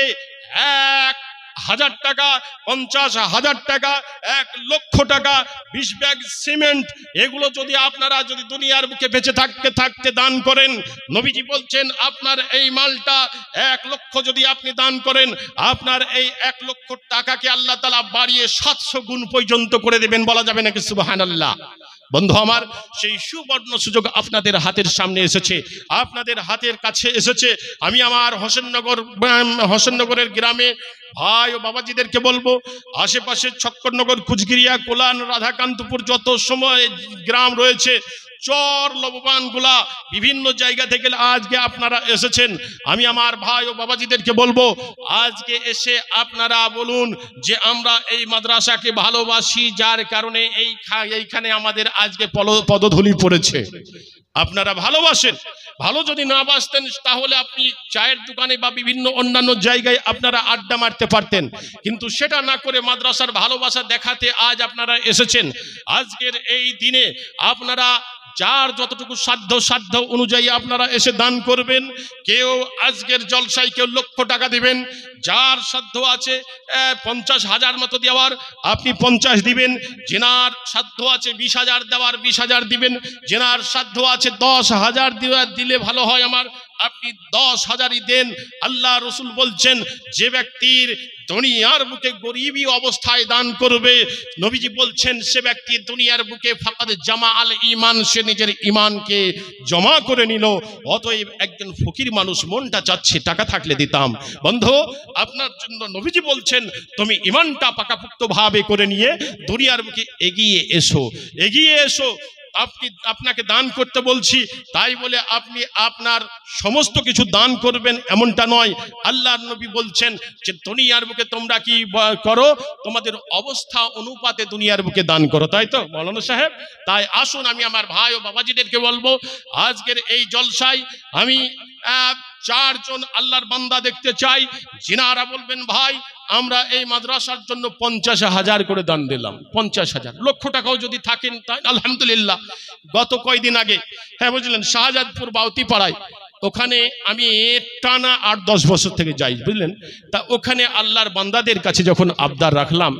1,000 টাকা, 50,000 টাকা, 1 লক্ষ টাকা, 20 ব্যাগ সিমেন্ট, এগুলো যদি আপনারা যদি দুনিয়ার বুকে বেঁচে থাকতে থাকতে দান করেন, নবীজি বলছেন আপনার এই মালটা 1 লক্ষ যদি আপনি দান করেন, আপনার এই 1 লক্ষ টাকাকে আল্লাহ তাআলা বাড়িয়ে 700 গুণ পর্যন্ত করে দেবেন। বলা যাবে নাকি সুবহানাল্লাহ? বন্ধু আমার, সেই সুবর্ণ সুযোগ আপনাদের হাতের সামনে এসেছে, আপনাদের হাতের কাছে এসেছে। আমি আমার হোসেননগরের গ্রামে ভাই ও বাবাজিদেরকে বলবো, আশেপাশে ছক্করনগর, কুচগিরিয়া, কোলান, রাধাকান্তপুর, যত সময় গ্রাম রয়েছে, চর লববানগুলা, বিভিন্ন জায়গা থেকে আজকে আপনারা এসেছেন। আমি আমার ভাই ও বাবাজিদেরকে বলবো, আজকে এসে আপনারা বলুন যে আমরা এই মাদ্রাসাকে ভালোবাসি, যার কারণে এইখানে আমাদের আজকে পদধূলি পড়েছে। আপনারা ভালোবাসেন। ভালো যদি না বাসতেন তাহলে আপনি চায়ের দোকানে বা বিভিন্ন অন্যান্য জায়গায় আপনারা আড্ডা মারতে পারতেন, কিন্তু সেটা না করে মাদ্রাসার ভালোবাসা দেখাতে আজ আপনারা এসেছেন। আজকের এই দিনে আপনারা যার যতটুকু সাধ্য অনুযায়ী আপনারা এসে দান করবেন। কেউ আজকের জলসায় কেউ লক্ষ টাকা দিবেন, যার সাধ্য আছে 50,000 মতো দেওয়ার আপনি 50 দিবেন, যেনার সাধ্য আছে 20,000 দেওয়ার 20,000 দিবেন, যেনার সাধ্য আছে 10,000 দিলে ভালো হয় আমার, আপনি 10,000ই দেন। আল্লাহ রসুল বলছেন, যে ব্যক্তির দুনিয়ার বুকে গরিবী অবস্থায় দান করবে, নবীজি বলছেন সে ব্যক্তি দুনিয়ার বুকে ফাকাদ জামা আল ঈমান, সে নিজের ঈমানকে জমা করে নিল। অতএব একজন ফকির মানুষ মনটা চাচ্ছে টাকা থাকলে দিতাম। বন্ধু, আপনার জন্য নবীজি বলছেন তুমি ঈমানটা পাকাপোক্ত ভাবে করে নিয়ে দুনিয়ার বুকে এগিয়ে এসো, এগিয়ে এসো। আপনাকে দান করতে বলছি তাই বলে আপনি আপনার সমস্ত কিছু দান করবেন এমনটা নয়। আল্লাহর নবী বলছেন যে দুনিয়ার বুকে তোমরা কি করো, তোমাদের অবস্থা অনুপাতে দুনিয়ার বুকে দান করো, তাই তো মাওলানা সাহেব? তাই আসুন, আমি আমার ভাই ও বাবাজিদেরকে বলবো, আজকের এই জলসায় আমি 4 জন আল্লাহর বান্দা দেখতে চাই, যিনারা বলবেন ভাই আমরা এই মাদ্রাসার জন্য 50,000 করে দান দিলাম। 50,000 লক্ষ টাকাও যদি থাকেন তাই আলহামদুলিল্লাহ। গত কয়েকদিন আগে, হ্যাঁ বুঝলেন, শাহজাদপুর বাউতিপাড়ায়, ওখানে আমি টানা 8-10 বছর থেকে যাই, বুঝলেন। তা ওখানে আল্লাহর বান্দাদের কাছে যখন আবদার রাখলাম,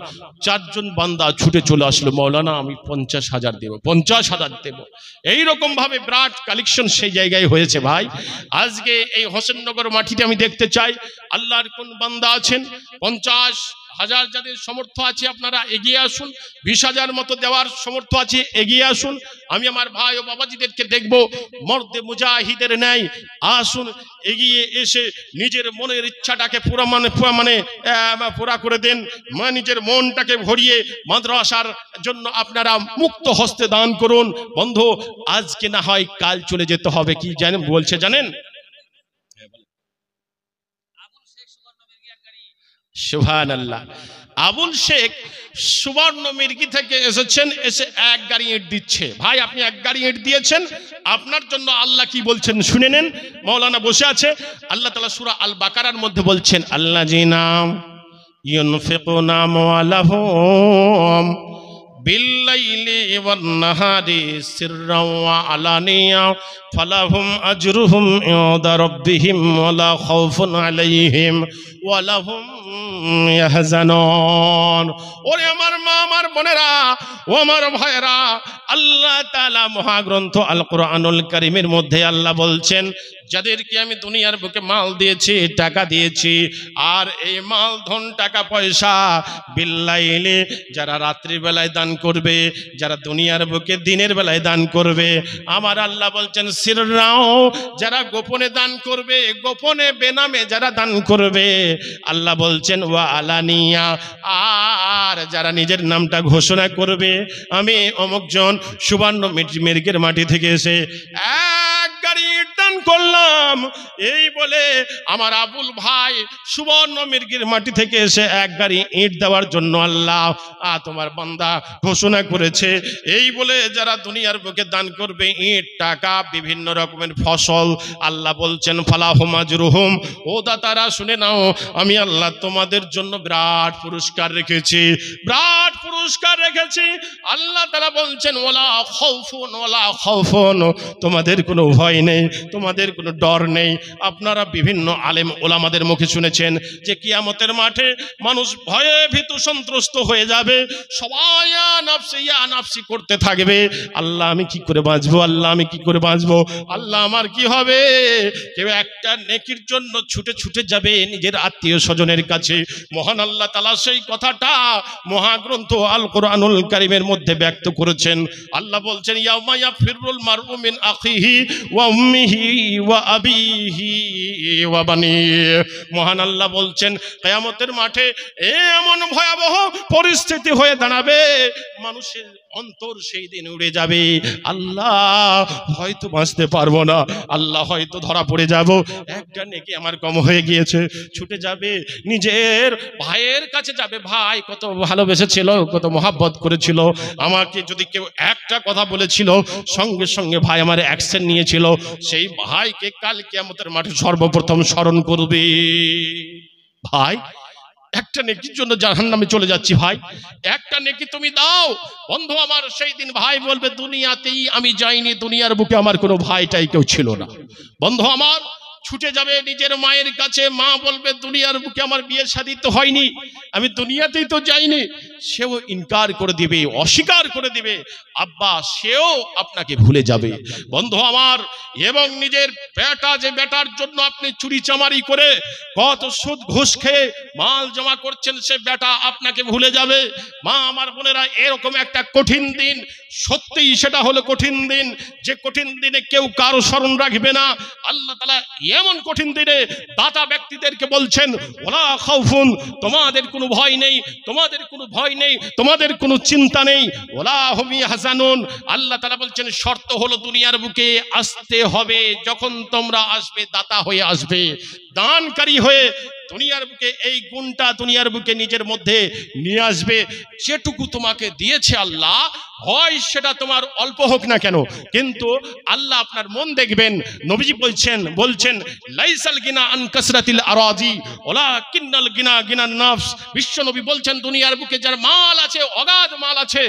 4 জন বান্দা ছুটে চলে আসলো, মৌলানা আমি 50,000 দেব, 50,000 দেব। এইরকম ভাবে বিরাট কালেকশন সেই জায়গায় হয়েছে ভাই। আজকে এই হোসেননগর মাটিতে আমি দেখতে চাই আল্লাহর কোন বান্দা আছেন 50,000 যাদের সমর্থ আছে আপনারা এগিয়ে আসুন, 20,000 মতো দেওয়ার সমর্থ আছে এগিয়ে আসুন। আমি আমার ভাই ও বাবাজিদেরকে দেখবো মর্দে মুজাহিদের ন্যায় আসুন, এগিয়ে এসে নিজের মনের ইচ্ছাটাকে পুরা করে দেন, নিজের মনটাকে ভরিয়ে মাদ্রাসার জন্য আপনারা মুক্ত হস্তে দান করুন। বন্ধু, আজকে না হয় কাল চলে যেতে হবে, কি জানেন বলছে জানেন, সুবহানাল্লাহ। আবুল শেখ সুবর্ণ মির্গি থেকে এসেছেন, এসে এক গাড়ি ইট দিচ্ছে। ভাই আপনি এক গাড়ি ইট দিয়েছেন, আপনার জন্য আল্লাহ কি বলছেন শুনে নেন। মাওলানা বসে আছে, আল্লাহ তাআলা সূরা আল বাকারার মধ্যে বলছেন, আল্লাযিনা ইউনফিকুনা আমওয়ালাহুম বিল্লাইলি ওয়ান নাহারি সিররাও ওয়া আলানিয়া ফালাহুম আজরুহুম ইনদা রাব্বিহিম ওয়ালা খাউফুন আলাইহিম ওয়ালা হুম ইয়াহজানুন। ওরে আমার মা, আমার বোনেরা, ও আমার ভাইয়েরা, আল্লাহ তাআলা মহাগ্রন্থ আল কোরআনুল কারীমের মধ্যে আল্লাহ বলছেন, যাদেরকে আমি দুনিয়ার বুকে মাল দিয়েছি, টাকা দিয়েছি, আর এই মাল ধন টাকা পয়সা বিল্লাইলি, যারা রাত্রি বেলায় দান করবে, যারা দুনিয়ার বুকে দিনের বেলায় দান করবে, আমার আল্লাহ বলছেন সিররাও, যারা গোপনে দান করবে, গোপনে বেনামে যারা দান করবে, আল্লাহ বলছেন ওয়া আলানিয়া, আর যারা নিজের নামটা ঘোষণা করবে, আমি অমুক জন সুবর্ণ মির্গের মাটি থেকে এসে এক গাড়ি দান করলাম, এই বলে আমার আবুল ভাই সুবর্ণ মির্গির মাটি থেকে এসে এক গাড়ি ইট দেওয়ার জন্য আল্লাহ তোমার বান্দা ঘোষণা করেছে। এই বলে যারা দুনিয়ার বুকে দান করবে ইট, টাকা, বিভিন্ন রকমের ফসল, আল্লাহ বলছেন ফালাহুম আজরুহুম, ও দাতারা শুনে নাও, আমি আল্লাহ তোমাদের জন্য বিরাট পুরস্কার রেখেছি, বিরাট পুরস্কার রেখেছি। আল্লাহ তাআলা বলছেন ওয়ালা খাউফুন, তোমাদের কোনো ভয় নেই, তোমাদের কোনো ডর নেই। আপনারা বিভিন্ন আলেম ওলামাদের মুখে শুনেছেন যে কিয়ামতের মাঠে মানুষ ভয়ে ভীতু সন্ত্রস্ত হয়ে যাবে, সবাই ইয়া নাফসি করতে থাকবে, আল্লাহ আমি কি করে বাঁচবো, আল্লাহ আমি কি করে বাঁচবো, আল্লাহ আমার কি হবে। কেউ একটা নেকির জন্য ছুটে ছুটে যাবে নিজের আত্মীয় স্বজনের কাছে। মহান আল্লাহ তাআলা সেই কথাটা মহাগ্রন্থ আল কোরআনুল কারীমের মধ্যে ব্যক্ত করেছেন। আল্লাহ বলছেন ইয়াউমা ইয়াফিরুল মারউ মিন আখিহি ওয়া উম্মিহি ওয়া আবিহি ওয়া বানিহি। মহান আল্লাহ বলছেন কিয়ামতের মাঠে এমন ভয়াবহ পরিস্থিতি হয়ে দাঁড়াবে, মানুষের অন্তর সেই দিন উড়ে যাবে, আল্লাহ হয়তো বাঁচতে পারবো না, আল্লাহ হয়তো ধরা পড়ে যাব, একটা নেকি আমার কম হয়ে গিয়েছে, ছুটে যাবে নিজের ভাইয়ের কাছে যাবে, ভাই কত ভালোবেসেছিল, কত মহাব্বত করেছিল আমাকে, যদি কেউ একটা কথা বলেছিল সঙ্গে সঙ্গে ভাই আমার অ্যাকশন নিয়েছিল, সেই ভাইকে কাল কিয়ামতের মাঠে সর্বপ্রথম স্মরণ করবে। ভাই একটা নেকির জন্য জাহান্নামে চলে যাচ্ছি, ভাই একটা নেকি তুমি দাও। বন্ধু আমার সেই দিন ভাই বলবে দুনিয়াতেই আমি যাইনি, দুনিয়ার বুকে আমার কোনো ভাইটাই কেউ ছিল না। বন্ধু আমার ছুটে যাবে নিজের মায়ের কাছে, মা বলবে দুনিয়ার বুকে আমার বিয়ে শাদী তো হয়নি, আমি দুনিয়াতেই তো যাইনি, সেও ইনকার করে দিবে, অস্বীকার করে দিবে, আব্বা সেও আপনাকে ভুলে যাবে। বন্ধু আমার, এবং নিজের বেটা, যে বেটার জন্য আপনি চুরি চামারি করে কত সুদ ঘুষ খেয়ে মাল জমা করছেন, সে বেটা আপনাকে ভুলে যাবে। মা আমার বোনেরা, এরকম একটা কঠিন দিন, সত্যিই সেটা হলো কঠিন দিন, যে কঠিন দিনে কেউ কারো স্মরণ রাখবে না। আল্লাহ তাআলা এমন কঠিন দিনে দাতা ব্যক্তিদেরকে বলছেন ওয়ালা খাউফুন, তোমাদের কোনো ভয় নেই, তোমাদের কোনো ভয় নেই, তোমাদের কোনো চিন্তা নেই, ওয়ালা হুম ইয়াহজানুন। আল্লাহ তাআলা বলছেন শর্ত হলো দুনিয়ার বুকে আসতে হবে, যখন তোমরা আসবে দাতা হয়ে আসবে, দানকারী হয়ে দুনিয়ার বুকে এই গুণটা দুনিয়ার বুকে নিজের মধ্যে নিয়ে আসবে। যেটুকু তোমাকে দিয়েছে আল্লাহ, হয় সেটা তোমার অল্প হোক না কেন, কিন্তু আল্লাহ আপনার মন দেখবেন। নবীজি বলছেন লাইসাল গিনা আন কাসরাতিল আরাজি ওয়ালাকিন্নাল গিনা গিনান নফস। বিশ্ব নবী বলছেন দুনিয়ার বুকে যার মাল আছে, অগাধ মাল আছে,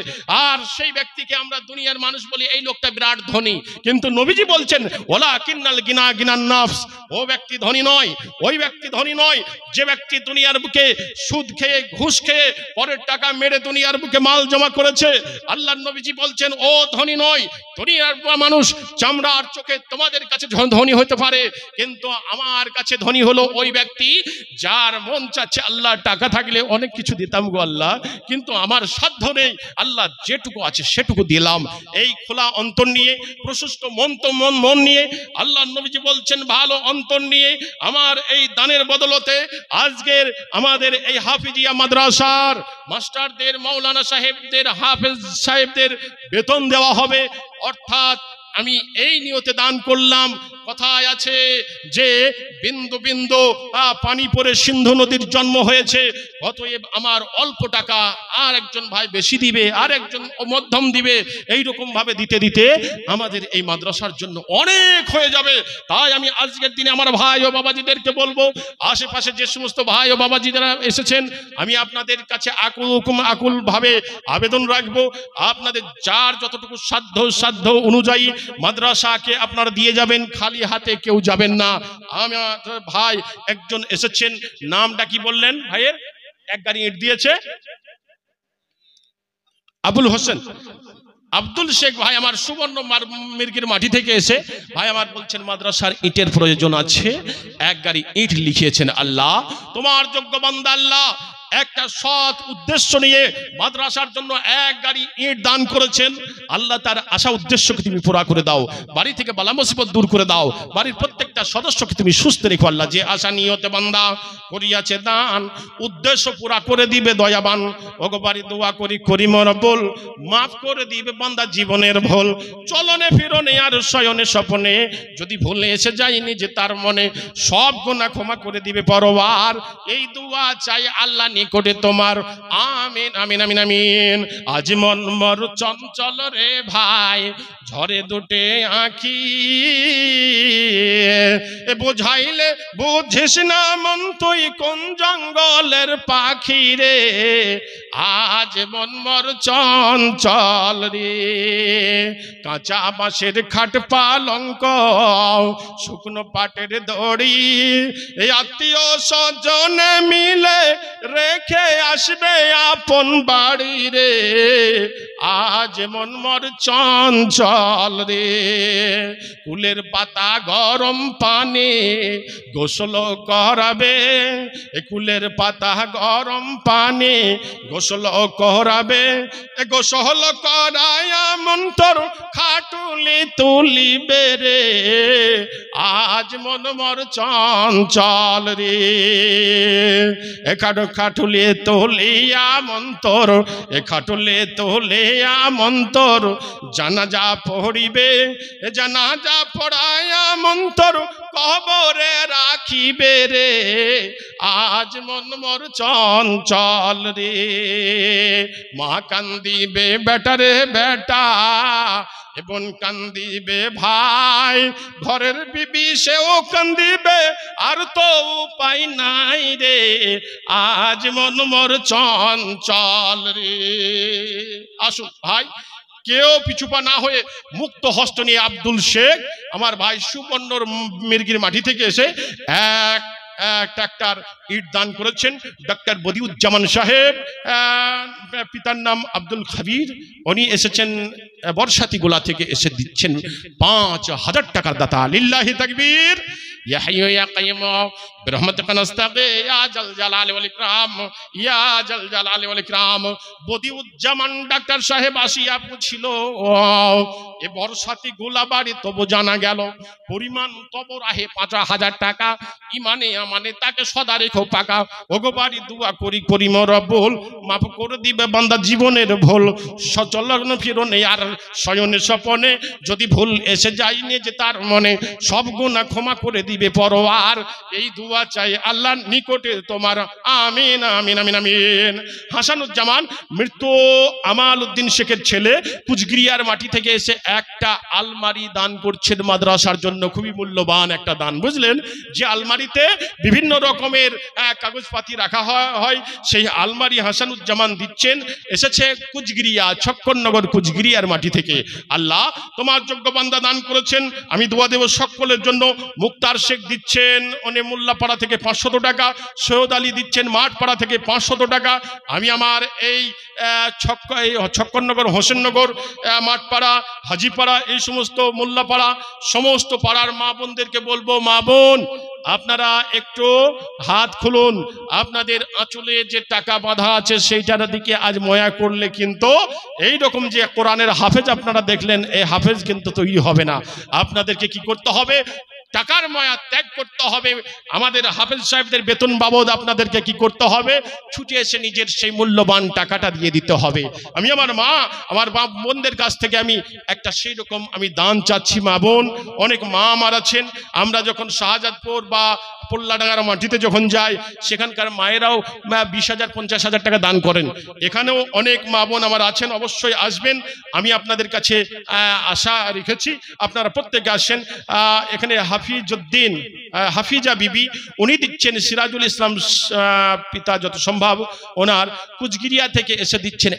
আর সেই ব্যক্তিকে আমরা দুনিয়ার মানুষ বলি এই লোকটা বিরাট ধনী, কিন্তু নবীজি বলছেন ওয়ালাকিন্নাল গিনা গিনান নফস, ও ব্যক্তি ধনী নয়, ওই ব্যক্তি ধনী নয় যে ব্যক্তি দুনিয়ার বুকে সুদ খেয়ে ঘুষ খেয়ে পরের টাকা মেরে দুনিয়ার বুকে মাল জমা করেছে। আল্লাহ নবীজি বলছেন ও ধনী নয়। দুনিয়ার মানুষ চামড়ার চোখে তোমাদের কাছে ধনী হতে পারে, কিন্তু আমার কাছে ধনী হলো ওই ব্যক্তি যার মন চাচ্ছে আল্লাহ টাকা থাকলে অনেক কিছু দিতাম গো আল্লাহ, কিন্তু আমার সাধ্য নেই, আল্লাহ যেটুকু আছে সেটুকু দিলাম। এই খোলা অন্তর নিয়ে, প্রশস্ত মন নিয়ে আল্লাহ নবীজি বলছেন ভালো অন্তর নিয়ে আমার এই দানের বদলতে আজকের আমাদের এই হাফিজিয়া মাদ্রাসার মাস্টারদের, মাওলানা সাহেবদের, হাফেজ সাহেবদের বেতন দেওয়া হবে, অর্থাৎ আমি এই নিয়তে দান করলাম। কথায় আছে যে বিন্দু বিন্দু পানি পড়ে সিন্ধু নদীর জন্ম হয়েছে, অতএব আমার অল্প টাকা আর একজন ভাই বেশি দিবে, আর একজন মধ্যম দিবে, এইরকম ভাবে দিতে দিতে আমাদের এই মাদ্রাসার জন্য অনেক হয়ে যাবে। তাই আমি আজকের দিনে আমার ভাই ও বাবাজিদেরকে বলবো, আশেপাশে যে সমস্ত ভাই ও বাবাজি যারা এসেছেন, আমি আপনাদের কাছে আকুল ভাবে আবেদন রাখবো, আপনাদের যার যতটুকু সাধ্য অনুযায়ী মাদ্রাসাকে আপনারা দিয়ে যাবেন, খালি হাতে কেউ যাবেন না। আমার ভাই একজন এসেছেন, নামটা কি বললেন ভাইয়ের? এক গাড়ি ইট দিয়েছে, আবুল হোসেন, আব্দুল শেখ ভাই আমার সুবর্ণ মির্গির মাটি থেকে এসে ভাই আমার বলছেন মাদ্রাসার ইটের প্রয়োজন আছে, এক গাড়ি ইট লিখিয়েছেন। আল্লাহ তোমার যোগ্য বান্দা, আল্লাহ একটা সৎ উদ্দেশ্য নিয়ে মাদ্রাসার জন্য এক গাড়ি ইট দান করেছেন। আল্লাহ তার আশা উদ্দেশ্যকে তুমি পুরা করে দাও, বাড়ি থেকে বালা মুসিবত দূর করে দাও, বাড়ির প্রত্যেকটা সদস্যকে তুমি সুস্থ রেখো। আল্লাহ যে আশা নিয়তে বান্দা করিয়াছে দান, উদ্দেশ্য পুরা করে দিবে দয়াবান। ওগো বাড়ি দোয়া করি রব্বুল, মাফ করে দিবে বান্দা জীবনের ভুল, চলনে ফিরনে আর শয়নে স্বপনে, যদি ভুলে এসে যায়নি যে তার মনে, সব গুনাহ ক্ষমা করে দিবে পরওয়ার। এই দোয়া চাই আল্লাহ নিকটে তোমার, আমিন আমিন আমিন আমিন। আজ মন মর চঞ্চল রে ভাই, ঝরে দুটে আঁখি, বোঝাইলে বুঝিস না মন তুই কোন জঙ্গলের পাখি রে, আজ মন মর চঞ্চল রে। কাঁচা বাঁশের খাট পালঙ্ক, শুকনো পাটের দড়ি, এই আত্মীয় স্বজন মিলে রেখে আসবে আপন বাড়ি রে, আজ মন মর চঞ্চল রে। কুলের পাতা গরম পানি গোসল করাবে, কুলের পাতা গরম পানি গোসল করাবে, গোসল করায়া মন্তর খাটুলি তুলিবে রে, আজ মন মর চঞ্চল রে। খাটুলি তুলিয়া মন্তর, খাটুলি তুলিয়া মন্তর, জানাজা পড়িবে, জানাজা পড়ায়া মন্তর কবরে রাখিবে রে, আজ মন মর চঞ্চল রে। মা কান্দিবে বেটা রে বেটা, এবং কান্দিবে ভাই, ঘরের বিবি সেও কান্দিবে, আর তো উপায় নাই রে, আজ মন মর চঞ্চল রে। আসুন ভাই, কেউ পিছুপা না হয়ে মুক্ত হস্ত নিয়ে আব্দুল শেখ আমার ভাই সুবর্ণর মির্গির মাটি থেকে এসে এক ট্রাক্টর ইট দান করেছেন। ডক্টর বদিউজ্জামান সাহেব, পিতার নাম আব্দুল খাবির, উনি এসেছেন বর্ষাতি গোলা থেকে, এসে দিচ্ছেন ৫,০০০ টাকার দাতা। লিল্লাহি তাকবীর। ইয়া হাইয়্যু ইয়া কাইয়্যুম বিরহমাতিকা নাস্তাগীথ ইয়া জাল জালালি ওয়াল ইকরাম, ইয়া জাল জালালি ওয়াল ইকরাম। বদিউজ্জামান ডাক্তার সাহেব আসিয়া পুছিল, এ বর্ষাতি গোলা বাড়ি তবু জানা গেল পরিমাণ তব রাহে ৫,০০০ টাকা, ইমানে আমানে তাকে সদা রেখো পাকা। ওগো বাড়ি দোয়া করি রব্বুল, মাফ করে দিবে বান্দা জীবনের ভুল, সচলন ফিরনে আর শয়নে স্বপনে, যদি ভুল এসে যায়নি যে তার মনে, সব গুনাহ ক্ষমা করে দিবে পরওয়ার। এই দোয়া চাই আল্লাহর নিকটে তোমার, আমিন আমিন আমিন আমিন। হাসানুজ্জামান মৃত্যু আমাল উদ্দিন শেখের ছেলে কুচগিরিয়ার মাটি থেকে এসে একটা আলমারি দান করছেন মাদ্রাসার জন্য, খুবই মূল্যবান একটা দান, বুঝলেন? যে আলমারিতে বিভিন্ন রকমের কাগজপাতি রাখা হয়, সেই আলমারি হাসানুজ্জামান দিচ্ছেন, এসেছে কুচগিরিয়া, ছক্করনগর কুচগিরিয়ার মাটি থেকে। আল্লাহ তোমার যোগ্য বান্দা দান করেছেন, আমি দোয়া দেব সকলের জন্য। মুক্তার শেখ দিচ্ছেন উনি মোল্লাপাড়া থেকে ৫০০ টাকা, সৈয়দ আলী দিচ্ছেন মাঠপাড়া থেকে ৫০০ টাকা। আমি আমার এই ছক্করনগর, হোসেননগর, মাঠপাড়া, হাজিপাড়া, এই সমস্ত মোল্লাপাড়া সমস্ত পাড়ার মা বোনদেরকে বলবো, মা বোন আপনারা একটু হাত খুলুন, আপনাদের আঁচলে যে টাকা বাঁধা আছে সেইটার দিকে আজ ময়া করলে কিন্তু এই রকম যে কোরআনের হাফেজ আপনারা দেখলেন, এই হাফেজ কিন্তু তৈরি হবে না। আপনাদেরকে কি করতে হবে? টাকার মায়া ত্যাগ করতে হবে। আমাদের হাফেজ সাহেবদের বেতন বাবদ আপনাদেরকে কি করতে হবে? ছুটে এসে নিজের সেই মূল্যবান টাকাটা দিয়ে দিতে হবে। আমি আমার মা, আমার বাপ বোনদের কাছ থেকে আমি একটা সেই রকম আমি দান চাচ্ছি। মা বোন, অনেক মা আমার আছেন, আমরা যখন শাহজাদপুর বা পোল্লাডাঙ্গার মাটিতে যখন যাই, সেখানকার মায়েরাও 20,000 50,000 টাকা দান করেন। এখানেও অনেক মা বোন আমার আছেন, অবশ্যই আসবেন। আমি আপনাদের কাছে আশা রেখেছি আপনারা প্রত্যেকে আসেন। এখানে হাফিজউদ্দিন হাফিজা বিবি, উনি দিচ্ছেন সিরাজুল ইসলাম পিতা যত সম্ভব ওনার কুচগিরিয়া থেকে এসে দিচ্ছেন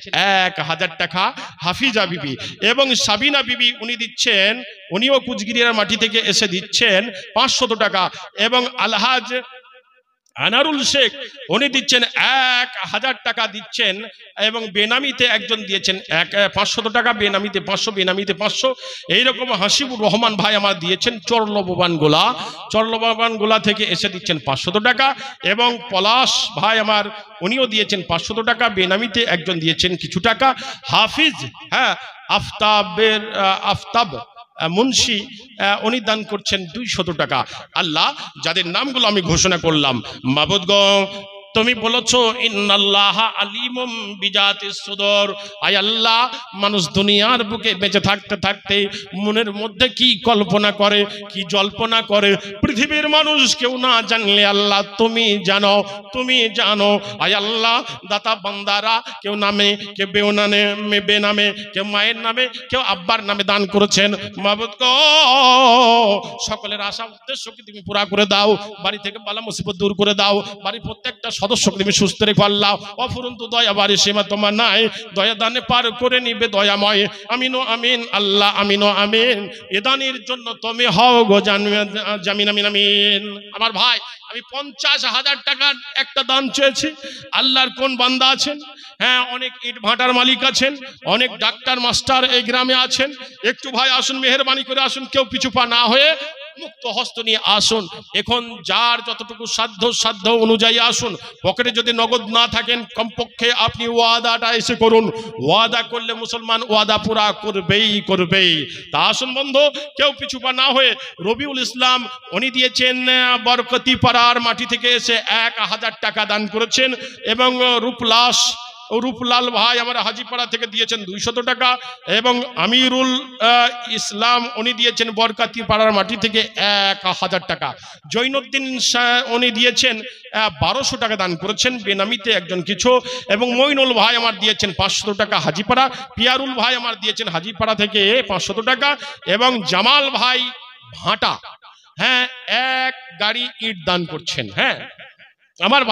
1000 টাকা হাফিজা বিবি। এবং সাবিনা বিবি উনি দিচ্ছেন, উনিও কুচগিরিয়ার মাটি থেকে এসে দিচ্ছেন 500 টাকা। এবং আলহাজ আনারুল শেখ উনি দিচ্ছেন 1000 টাকা দিচ্ছেন। এবং বেনামিতে একজন দিয়েছেন 500 টাকা, বেনামিতে 500, বেনামিতে 500। এইরকম হাসিবুর রহমান ভাই আমার দিয়েছেন চরলবাবান গোলা থেকে এসে দিচ্ছেন 500 টাকা। এবং পলাশ ভাই আমার উনিও দিয়েছেন 500 টাকা, বেনামিতে একজন দিয়েছেন কিছু টাকা। হাফিজ আফতাব মুন্সি উনি দান করছেন 200 টাকা। আল্লাহ, যাদের নামগুলো আমি ঘোষণা করলাম, মাবুদ গো তুমি বলেছো ইন্নাল্লাহা আলিমুম বিজাতিস সুদূর। আয় আল্লাহ, মানুষ দুনিয়ার বুকে বেঁচে থাকতে থাকতে মনের মধ্যে কি কল্পনা করে, কি জল্পনা করে, পৃথিবীর মানুষ কেউ না জানলে আল্লাহ তুমি জানো, তুমি জানো। আয় আল্লাহ, দাতা বান্দারা কেউ নামে, কেউ বেনামে, কেউ মায়ের নামে, কেউ আব্বার নামে দান করেছেন। মাবুদ গো, সকলের আশা উদ্দেশ্যকে তুমি পুরা করে দাও, বাড়ি থেকে বালা মুসিবত দূর করে দাও, বাড়ির প্রত্যেকটা সদস্যকে তুমি সুস্থ রেখো আল্লাহ। অফুরন্ত দয়া বাড়ি সীমা তোমার নাই, দয়া দানে পার করে নিবে দয়াময়। আমিনো আমিন আল্লাহ, আমিনো আমিন। এ দানের জন্য তুমি হও গো জামিন, আমিন আমিন। আমার ভাই, আমি 50,000 টাকার একটা দান চেয়েছি। আল্লাহর কোন বান্দা আছেন? হ্যাঁ, অনেক ইট ভাটার মালিক আছেন, অনেক ডাক্তার মাস্টার এই গ্রামে আছেন। একটু ভাই আসুন, মেহেরবানি করে আসুন, কেউ পিছু পা না হয়ে মুক্ত হস্ত নিয়ে আসুন। এখন যার যতটুকু সাধ্য অনুযায়ী আসুন। পকেটে যদি নগদ না থাকেন, কমপক্ষে আপনি ওয়াদাটা এসে করুন। ওয়াদা করলে মুসলমান ওয়াদা পুরা করবেই। তা আসুন বন্ধু, কেউ পিছু পা না হয়ে। রবিউল ইসলাম উনি দিয়েছেন বরকতি পাড়ার মাটি থেকে এসে 1000 টাকা দান করেছেন। এবং রূপলাল ভাই আমার হাজিপাড়া থেকে দিয়েছেন 200 টাকা। এবং আমিরুল ইসলাম উনি দিয়েছেন বরকাতি পাড়ার মাটি থেকে 1000 টাকা। জৈনুদ্দিন উনি দিয়েছেন 1200 টাকা দান করেছেন, বেনামিতে একজন কিছু। এবং মইনুল ভাই আমার দিয়েছেন 500 টাকা হাজিপাড়া। পিয়ারুল ভাই আমার দিয়েছেন হাজিপাড়া থেকে 500 টাকা। এবং জামাল ভাই ভাটা, হ্যাঁ, 1 গাড়ি ইট দান করছেন। হ্যাঁ, আমার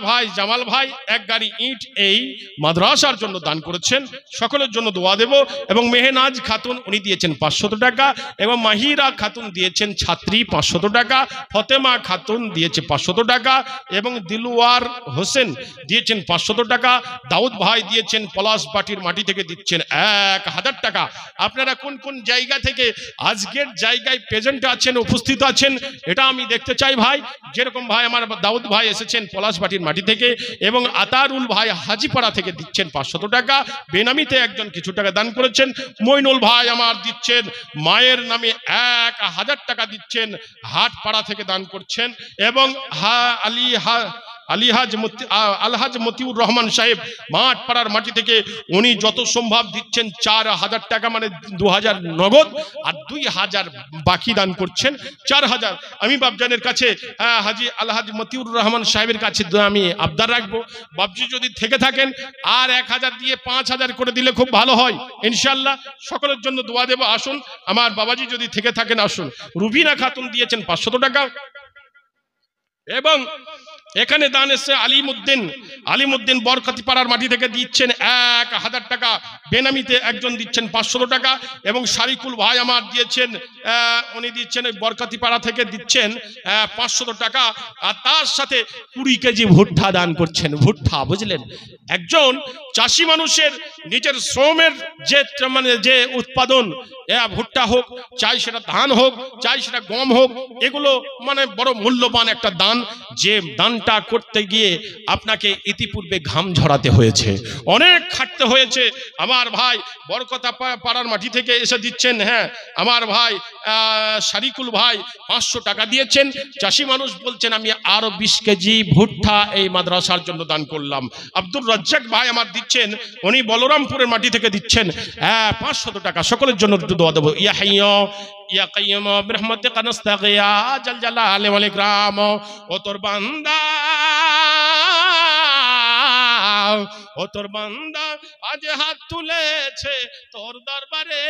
ভাই জামাল ভাই 1 গাড়ি ইট এই মাদ্রাসার জন্য দান করেছেন। সকলের জন্য দোয়া দেব। এবং মেহনাজ খাতুন উনি দিয়েছেন 500 টাকা। এবং মাহিরা খাতুন দিয়েছেন ছাত্রী 500 টাকা। ফতেমা খাতুন দিয়েছে 500 টাকা। এবং দিলওয়ার হোসেন দিয়েছেন 500 টাকা। দাউদ ভাই দিয়েছেন পলাশ বাটির মাটি থেকে দিচ্ছেন 1000 টাকা। আপনারা কোন কোন জায়গা থেকে আজকের জায়গায় প্রেজেন্ট আছেন, উপস্থিত আছেন, এটা আমি দেখতে চাই ভাই। যেরকম ভাই আমার দাউদ ভাই এসেছেন পলাশবাটির মাটি থেকে। এবং আতারুল ভাই হাজিপাড়া থেকে দিচ্ছেন 500 টাকা, বেনামিতে একজন কিছু টাকা দান করেছেন। মইনুল ভাই আমার দিচ্ছেন মায়ের নামে 1000 টাকা দিচ্ছেন, হাটপাড়া থেকে দান করছেন। এবং আলহাজ মতিউর রহমান সাহেব মাঠপাড়ার মাটি থেকে উনি যত সম্ভব দিচ্ছেন 4000 টাকা, মানে 2000 নগদ আর 2000 বাকি দান করছেন, 4000। আমি বাবজানের কাছে হাজি আলহাজ মতিউর রহমান সাহেবের কাছে আমি আবদার রাখবো, বাবজি যদি থেকে থাকেন আর 1000 দিয়ে 5000 করে দিলে খুব ভালো হয় ইনশাল্লাহ। সকলের জন্য দোয়া দেব। আসুন আমার বাবাজি যদি থেকে থাকেন আসুন। রুবিনা খাতুন দিয়েছেন 500 টাকা। এবং এখানে দান এসে আলিমউদ্দিন বরকতি পাড়ার মাটি থেকে দিচ্ছেন 1000 টাকা, বেনামিতে একজন দিচ্ছেন 500 টাকা। এবং শারিকুল ভাই আমার দিয়েছেন, উনি দিচ্ছেন বরকতি পাড়া থেকে দিচ্ছেন 500 টাকা। আর তার সাথে 20 কেজি ভুট্টা দান করছেন। ভুট্টা বুঝলেন, একজন চাষি মানুষের নিজের শ্রমের যে উৎপাদন, ভুট্টা হোক, চাই সেটা ধান হোক, চাই সেটা গম হোক, এগুলো মানে বড় মূল্যবান একটা দান। যে দানটা করতে গিয়ে আপনাকে ইতিপূর্বে ঘাম ঝরাতে হয়েছে, অনেক খাটতে হয়েছে। আমার ভাই বরকতা পাড়ার মাটি থেকে এসে দিচ্ছেন, হ্যাঁ, আমার ভাই শারিকুল ভাই 500 টাকা দিয়েছেন। চাষি মানুষ বলছেন আমি আরো 20 কেজি ভুট্টা এই মাদ্রাসার জন্য দান করলাম। আব্দুর রাজ্জাক ভাই আমার দিচ্ছেন, উনি বলরামপুরের মাটি থেকে দিচ্ছেন 500 টাকা। সকলের জন্য একটু দোয়া দেবো। ইয়া হাইয়্যু ইয়া কাইয়্যুম বিরহমাতিকা নাস্তাগিয়া জাল জালালি ওয়াল ইকরাম। ও তোর বান্দা, ও তোর বান্দা আজ হাত তুলেছে তোর দরবারে,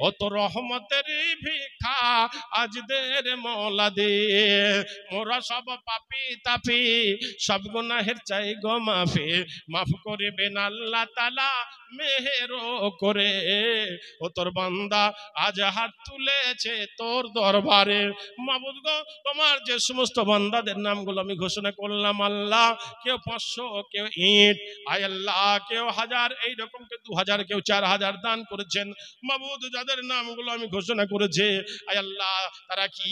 ও তোর রহমতের ভিক্ষা আজ দে রে মওলা দে। মোরা সব পাপী তাপী, সব গুনাহের চাই গো মাফি, মাফ করবেন আল্লাহ তাআলা মেহের করে। ও তোর বান্দা আজ হাত তুলেছে তোর দরবারে। মাবুদ গো, তোমার যে সমস্ত বান্দাদের নামগুলো আমি ঘোষণা করলাম আল্লাহ, কেউ 500, কেউ ইট, আয় আল্লাহ কেউ 1000, এইরকম কেউ 2000, কেউ 4000 দান করেছেন। মাবুদ যাদের নামগুলো আমি ঘোষণা করেছে আয় আল্লাহ তারা কি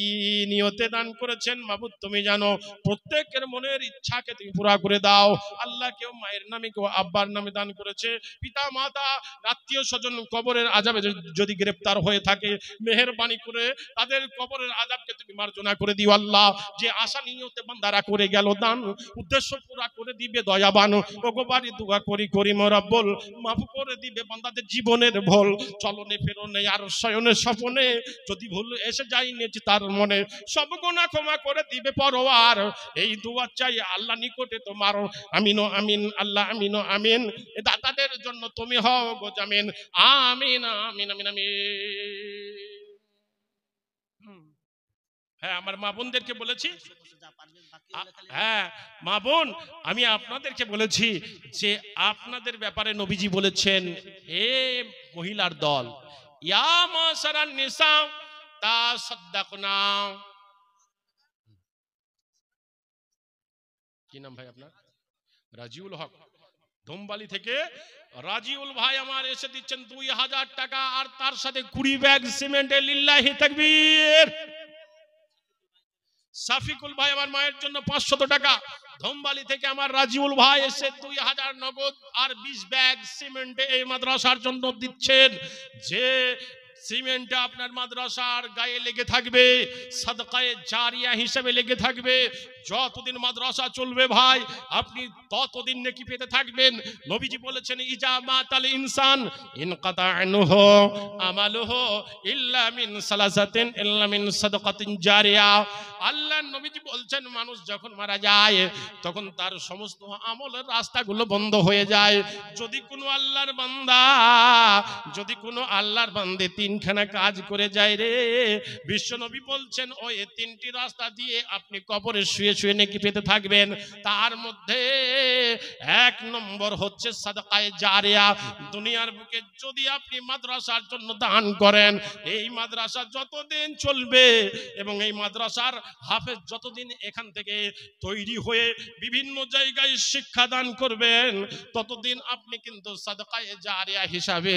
নিয়তে দান করেছেন মাবুদ তুমি জানো। প্রত্যেকের মনের ইচ্ছাকে তুমি পুরা করে দাও আল্লাহ। কেউ মায়ের নামে, কেউ আব্বার নামে দান করেছে। পিতা মাতা আত্মীয় স্বজন কবরের আযাবে যদি গ্রেফতার হয়ে থাকে, মেহেরবানি করে তাদের কবরের আযাবকে তুমি মার্জনা করে দিও আল্লাহ। যে আশা নিয়তে বান্দারা করে গেল দান, উদ্দেশ্য পুরা করে দিবে দয়াবান। ওগো বাড়ি দুয়া করি করিম রব্বুল, মাফ করে দিবে বান্দাদের জীবনের ভুল, চলনে ফেরনে আর শয়নে স্বপনে যদি ভুল এসে যায় নিয়েছি তার মনে, সব গুনাহ ক্ষমা করে দিবে পরওয়ার। এই দোয়া চাই আল্লাহ নিকটে তোমার। আমিন ও আমিন আল্লাহ, আমিন ও আমিন। এ দাতাদের জন্য তুমি হও গো জামিন। আমিন আমিন আমিন আমিন। হ্যাঁ, আমার মা বোনদেরকে বলেছি, হ্যাঁ মা বোন আমি আপনাদেরকে বলেছি যে আপনাদের ব্যাপারে নবীজি বলেছেন, হে মহিলার দল, ইয়া মাশারান নিসা তাসাদ্দাকনা। কি নাম ভাই আপনার? রাজিউল হক, ধুমবালি থেকে রাজিউল ভাই আমার এসে দিচ্ছেন 2000 টাকা, আর তার সাথে 20 ব্যাগ সিমেন্ট। লিল্লাহি তাকবীর। সাফিকুল ভাই আমার মায়ের জন্য 500 টাকা। ধুমবালি থেকে আমার রাজিউল ভাই এসে 2000 নগদ আর 20 ব্যাগ সিমেন্ট এই মাদ্রাসার জন্য দিচ্ছেন। যে সিমেন্টটা আপনার মাদ্রাসার গায়ে লেগে থাকবে, সাদকায়ে জারিয়া হিসেবে লেগে থাকবে। যতদিন মাদ্রাসা চলবে ভাই আপনি ততদিন নেকি পেতে থাকবেন। নবীজি বলেছেন, ইজা মাতাল ইনসান ইনকাতা আনহু আমালুহু ইল্লা মিন সালাসাতিন ইল্লা মিন সাদাকাতিন জারিয়া। আল্লাহর নবীজি বলছেন, মানুষ যখন মারা যায় তখন তার সমস্ত আমলের রাস্তাগুলো বন্ধ হয়ে যায়। যদি কোনো আল্লাহর বান্দা, যদি কোনো আল্লাহর বান্দে তিনখানা কাজ করে যায় রে, বিশ্বনবী বলছেন ওই তিনটি রাস্তা দিয়ে আপনি কবরে শুয়ে শুয়ে নেকি পেতে থাকবেন। তার মধ্যে 1 নম্বর হচ্ছে সাদাকায়ে জারিয়া। দুনিয়ার বুকে যদি আপনি মাদ্রাসার জন্য দান করেন, এই মাদ্রাসা যতদিন চলবে এবং এই মাদ্রাসার হাফেজ যতদিন এখান থেকে তৈরি হয়ে বিভিন্ন জায়গায় শিক্ষা দান করবেন, ততদিন আপনি কিন্তু সাদাকায়ে জারিয়া হিসাবে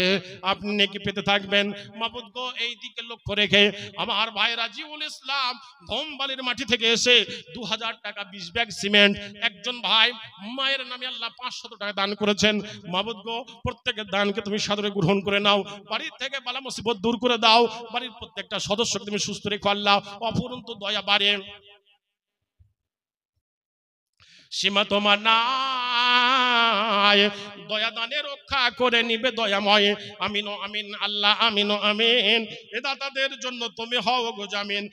আপনি নেকি পেতে থাকবেন। মাবুদ গো, এই দিকে লক্ষ্য রেখে আমার ভাই রাজিউল ইসলাম ধুমবালির মাটি থেকে এসে 2000 টাকা 20 ব্যাগ সিমেন্ট, একজন ভাই মায়ের নামে আল্লাহ 500 টাকা দান করেছেন। মাবুদ গো, প্রত্যেকের দানকে তুমি সাদরে গ্রহণ করে নাও। বাড়ির থেকে বালা মুসিবত দূর করে দাও। বাড়ির প্রত্যেকটা সদস্যকে তুমি সুস্থ রেখো আল্লাহ। অফুরন্ত দয়া বাড়ে, সীমা তোমার নাই, দয়া দানে রক্ষা করে নিবে দয়াময়। আমিন ও আমিন আল্লাহ, আমিন ও আমিন। এ দাতাদের জন্য তুমি হও গো জামিন।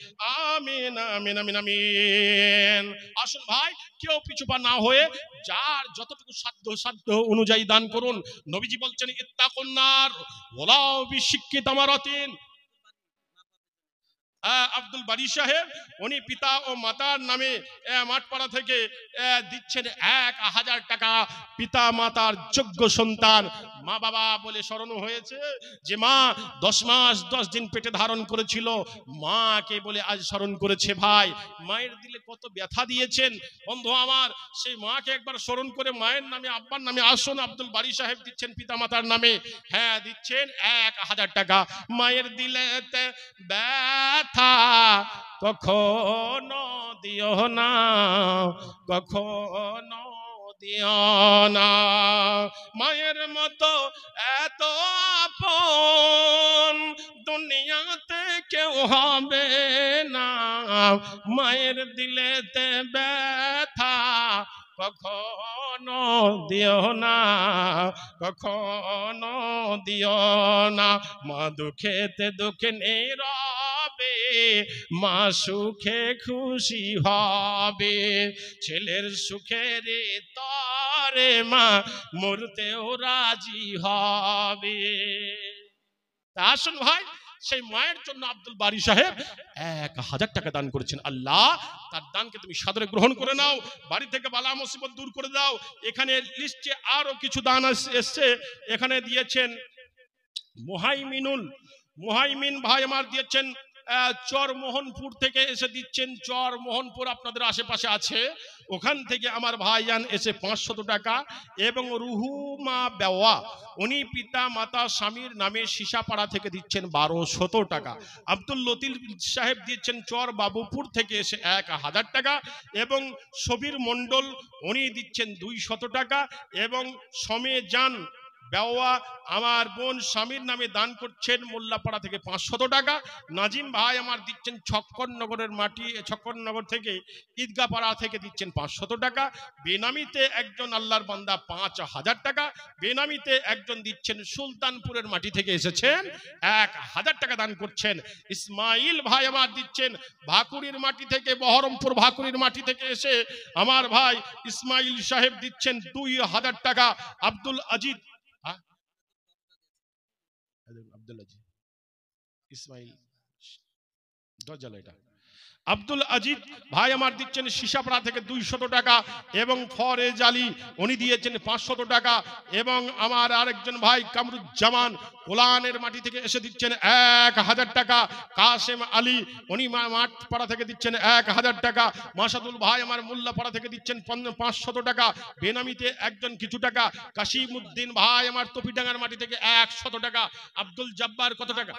আমিন আমিন আমিন আমিন। আসুন ভাই, কেউ পিছুপা না হয়ে যার যতটুকু সাধ্য অনুযায়ী দান করুন। নবীজি বলছেন, ইত্তাকুন নার ওয়ালাউ বিশিক্কি তামারাতিন। আব্দুল বারী সাহেব উনি পিতা ও মাতার নামে মাঠপাড়া থেকে দিচ্ছেন 1000 টাকা। পিতা মাতার যোগ্য সন্তান, মা বাবা বলে স্মরণ হয়েছে যে মা 10 মাস 10 দিন পেটে ধারণ করেছিল, মাকে বলে আজ স্মরণ করেছে। ভাই মায়ের দিলে কত ব্যথা দিয়েছেন বন্ধু আমার, সেই মাকে একবার স্মরণ করে মায়ের নামে আব্বার নামে আসুন। আব্দুল বারী সাহেব দিচ্ছেন পিতা মাতার নামে, হ্যাঁ দিচ্ছেন 1000 টাকা। মায়ের দিলেতে ব্যথা কখনো দিও না, কখনো দিও না। মায়ের মতো এত আপন দুনিয়াতে কেউ হবে না, মায়ের দিলেতে ব্যথা কখনো দিও না, কখনো দিও না। মা দুঃখেতে দুঃখ নীরবে, মা সুখে খুশি হবে। ছেলের সুখের তরে মা মরতেও রাজি হবে। তা আসুন ভাই, সেই মায়ের জন্য আব্দুল বারী সাহেব 1000 টাকা দান করেছেন। আল্লাহ তার দানকে তুমি সাদরে গ্রহণ করে নাও, বাড়ি থেকে বালা মুসিবত দূর করে দাও। এখানে লিস্টে আরো কিছু দান এসছে, এখানে দিয়েছেন মুহাইমিন ভাই আমার দিয়েছেন চরমোহনপুর থেকে এসে দিচ্ছেন। চরমোহনপুর আপনাদের আশেপাশে আছে, ওখান থেকে আমার ভাইজান এসে 500 টাকা। এবং রুহুমা বেওয়া, উনি পিতা মাতা স্বামীর নামে সীসাপাড়া থেকে দিচ্ছেন 1200 টাকা। আব্দুল লতিফ সাহেব দিচ্ছেন চর বাবুপুর থেকে এসে 1000 টাকা। এবং সবির মণ্ডল উনি দিচ্ছেন 200 টাকা। এবং সমেজান বেওয়া আমার বোন স্বামীর নামে দান করছেন মোল্লাপাড়া থেকে 500 টাকা। নাজিম ভাই আমার দিচ্ছেন ছক্করনগর থেকে ঈদগাপাড়া থেকে দিচ্ছেন 500 টাকা। বেনামিতে একজন আল্লাহর বান্দা 5000 টাকা। বেনামিতে একজন দিচ্ছেন সুলতানপুরের মাটি থেকে এসেছেন 1000 টাকা দান করছেন। ইসমাইল ভাই আমার দিচ্ছেন ভাকুরির মাটি থেকে, বহরমপুর ভাকুরির মাটি থেকে এসে আমার ভাই ইসমাইল সাহেব দিচ্ছেন 2000 টাকা। আব্দুল আজিজ ইসমাইল আব্দুল আজিজ ভাই আমার দিচ্ছেন সীসাপাড়া থেকে 200 টাকা। এবং ফরেজ আলী উনি দিয়েছেন 500 টাকা। এবং আমার আরেকজন ভাই কামরুজ্জামান কোলানের মাটি থেকে এসে দিচ্ছেন 1000 টাকা। কাসেম আলী উনি মাঠপাড়া থেকে দিচ্ছেন 1000 টাকা। মাসাদুল ভাই আমার মোল্লাপাড়া থেকে দিচ্ছেন 500 টাকা। বেনামিতে একজন কিছু টাকা। কাশিমউদ্দিন ভাই আমার তপিডাঙ্গার মাটি থেকে 100 টাকা। আব্দুল জব্বার কত টাকা?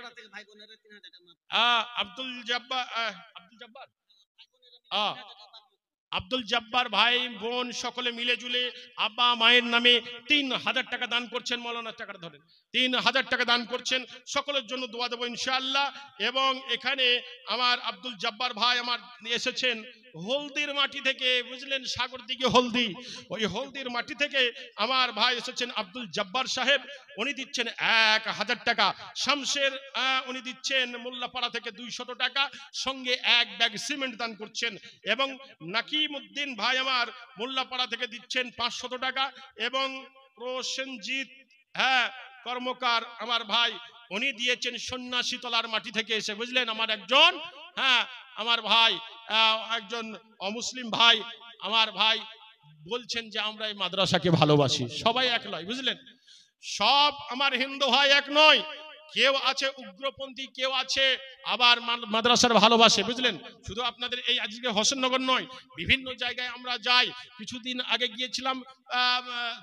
আব্দুল জব্বার ভাই বোন সকলে মিলে জুলে আব্বা মায়ের নামে 3000 টাকা দান করছেন। মৌলানা টাকাটা ধরেন, 3000 টাকা দান করছেন। সকলের জন্য দোয়া দেবো ইনশাআল্লাহ। এবং এখানে আমার আব্দুল জব্বার ভাই আমার এসেছেন হলদির মাটি থেকে, বুঝলেন, সাগর দিকে হলদি, ওই হলদির মাটি থেকে আমার ভাই এসেছেন আব্দুল জব্বার সাহেব, উনি দিচ্ছেন 1000 টাকা। শামশের উনি দিচ্ছেন মোল্লাপাড়া থেকে 200 টাকা, সঙ্গে 1 ব্যাগ সিমেন্ট দান করছেন। এবং নাকিমউদ্দিন ভাই আমার মোল্লাপাড়া থেকে দিচ্ছেন 500 টাকা। এবং প্রসেনজিৎ কর্মকার আমার ভাই উনি দিয়েছেন সন্ন্যাসীতলার মাটি থেকে এসে, বুঝলেন, আমার একজন আমার ভাই একজন অমুসলিম ভাই আমার ভাই বলছেন যে আমরা এই মাদ্রাসাকে ভালোবাসি, সবাই এক নয়, বুঝলেন, সব আমার হিন্দু ভাই এক নয়, কেউ আছে উগ্রপন্থী, কেউ আছে আবার মাদ্রাসার ভালোবাসে, বুঝলেন। শুধু আপনাদের এই আজকে হোসেননগর নয়, বিভিন্ন জায়গায় আমরা যাই। কিছুদিন আগে গিয়েছিলাম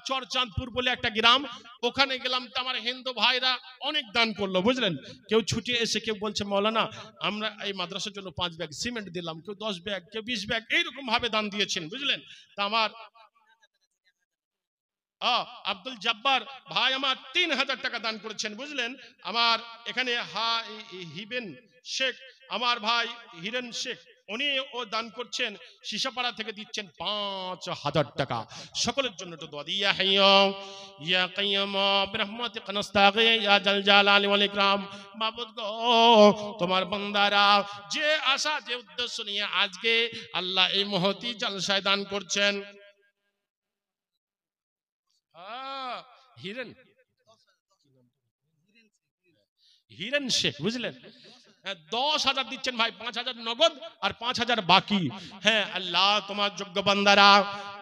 চরচাঁদপুর বলে একটা গ্রাম, ওখানে গেলাম তো আমার হিন্দু ভাইরা অনেক দান করলো, বুঝলেন। কেউ ছুটে এসে কেউ বলছে মৌলানা আমরা এই মাদ্রাসার জন্য 5 ব্যাগ সিমেন্ট দিলাম, কেউ 10 ব্যাগ, কেউ 20 ব্যাগ, এইরকম ভাবে দান দিয়েছেন, বুঝলেন। তা আমার আব্দুল জব্বার ভাই আমার 3000 টাকা দান করেছেন, বুঝলেন। আমার এখানে হিবেন শেখ আমার ভাই হিরেন শেখ উনি ও দান করছেন, সীসাপাড়া থেকে দিচ্ছেন 5000 টাকা। সকলের জন্য একটু দোয়া দিই। ইয়া হাইয়্যু ইয়া কাইয়্যুম বিরহমাতিকা নাস্তাগীথ ইয়া জাল জালালি ওয়াল ইকরাম। মাবুদ গো, তোমার বান্দারা যে আশা যে উদ্দেশ্য নিয়ে আজকে আল্লাহ এই মহতি জলসায় দান করছেন, হিরেন শেখ, বুঝলেন, 10,000 দিচ্ছেন ভাই, 5,000 নগদ আর 5,000 বাকি। হ্যাঁ আল্লাহ তোমার যোগ্য বান্দারা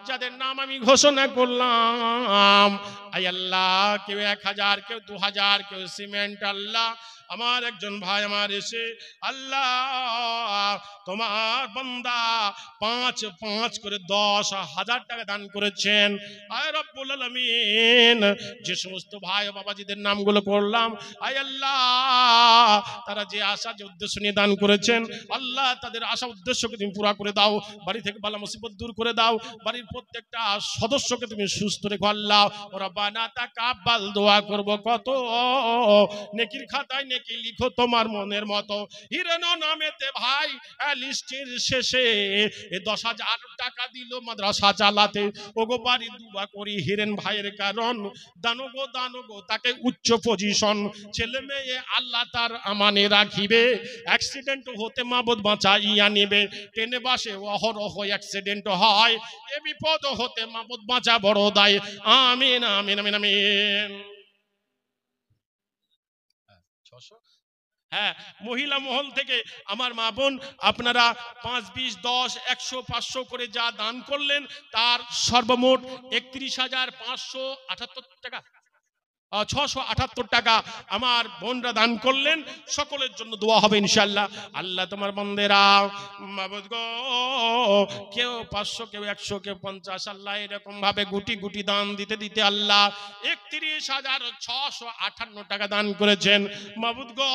যাদের নাম আমি ঘোষণা করলাম, আই আল্লাহ কেউ 1000, কেউ 2000, কেউ সিমেন্ট, আল্লাহ আমার একজন ভাই আমার এসে আল্লাহ তোমার বান্দা 5 করে 10,000 টাকা দান করেছেন। আয় রব্বুল আলামিন যে সমস্ত ভাই ও বাবাজিদের নামগুলো করলাম, আয় আল্লাহ তারা যে আশা যে উদ্দেশ্য নিয়ে দান করেছেন আল্লাহ তাদের আশা উদ্দেশ্যকে তুমি পুরা করে দাও, বাড়ি থেকে বালা মুসিবত দূর করে দাও, বাড়ির প্রত্যেকটা সদস্যকে তুমি সুস্থ রেখো আল্লাহ। রব্বানা তাকাব্বাল, দোয়া করব কত নেকির খাতায় নেকি লিখো তোমার মনের মতো। হিরেন নামেতে ভাই লিস্টের শেষে 10,000 টাকা দিল মাদ্রাসা চালাতে। ওগো বাড়ি দুয়া করি হিরেন ভাইয়ের কারণ দানো গো তাকে উচ্চ পজিশন, ছেলে মেয়ে আল্লাহ তার আমানে রাখিবে, অ্যাক্সিডেন্ট হতে মাবুদ বাঁচাইয়া নিবে। ট্রেনে বাসে অহরহ অ্যাক্সিডেন্ট হয়, এ বিপদ হতে মাবুদ বাঁচা বড় দায়। আমিন আমিন আমিন আমিন। হ্যাঁ, মহিলা মহল থেকে আমার মা বোন আপনারা 5, 20, 10, 100, 500 করে যা দান করলেন তার সর্বমোট 31,578 টাকা, 678 টাকা আমার বোনরা দান করলেন। সকলের জন্য দোয়া হবে ইনশাআল্লাহ। আল্লাহ তোমার বান্দেরা মাবুদ গো, কেউ 500, কেউ 100, কেউ 50, আল্লাহ এরকম ভাবে গুটি গুটি দান দিতে দিতে আল্লাহ 31,658 টাকা দান করেছেন। মাবুদ গো,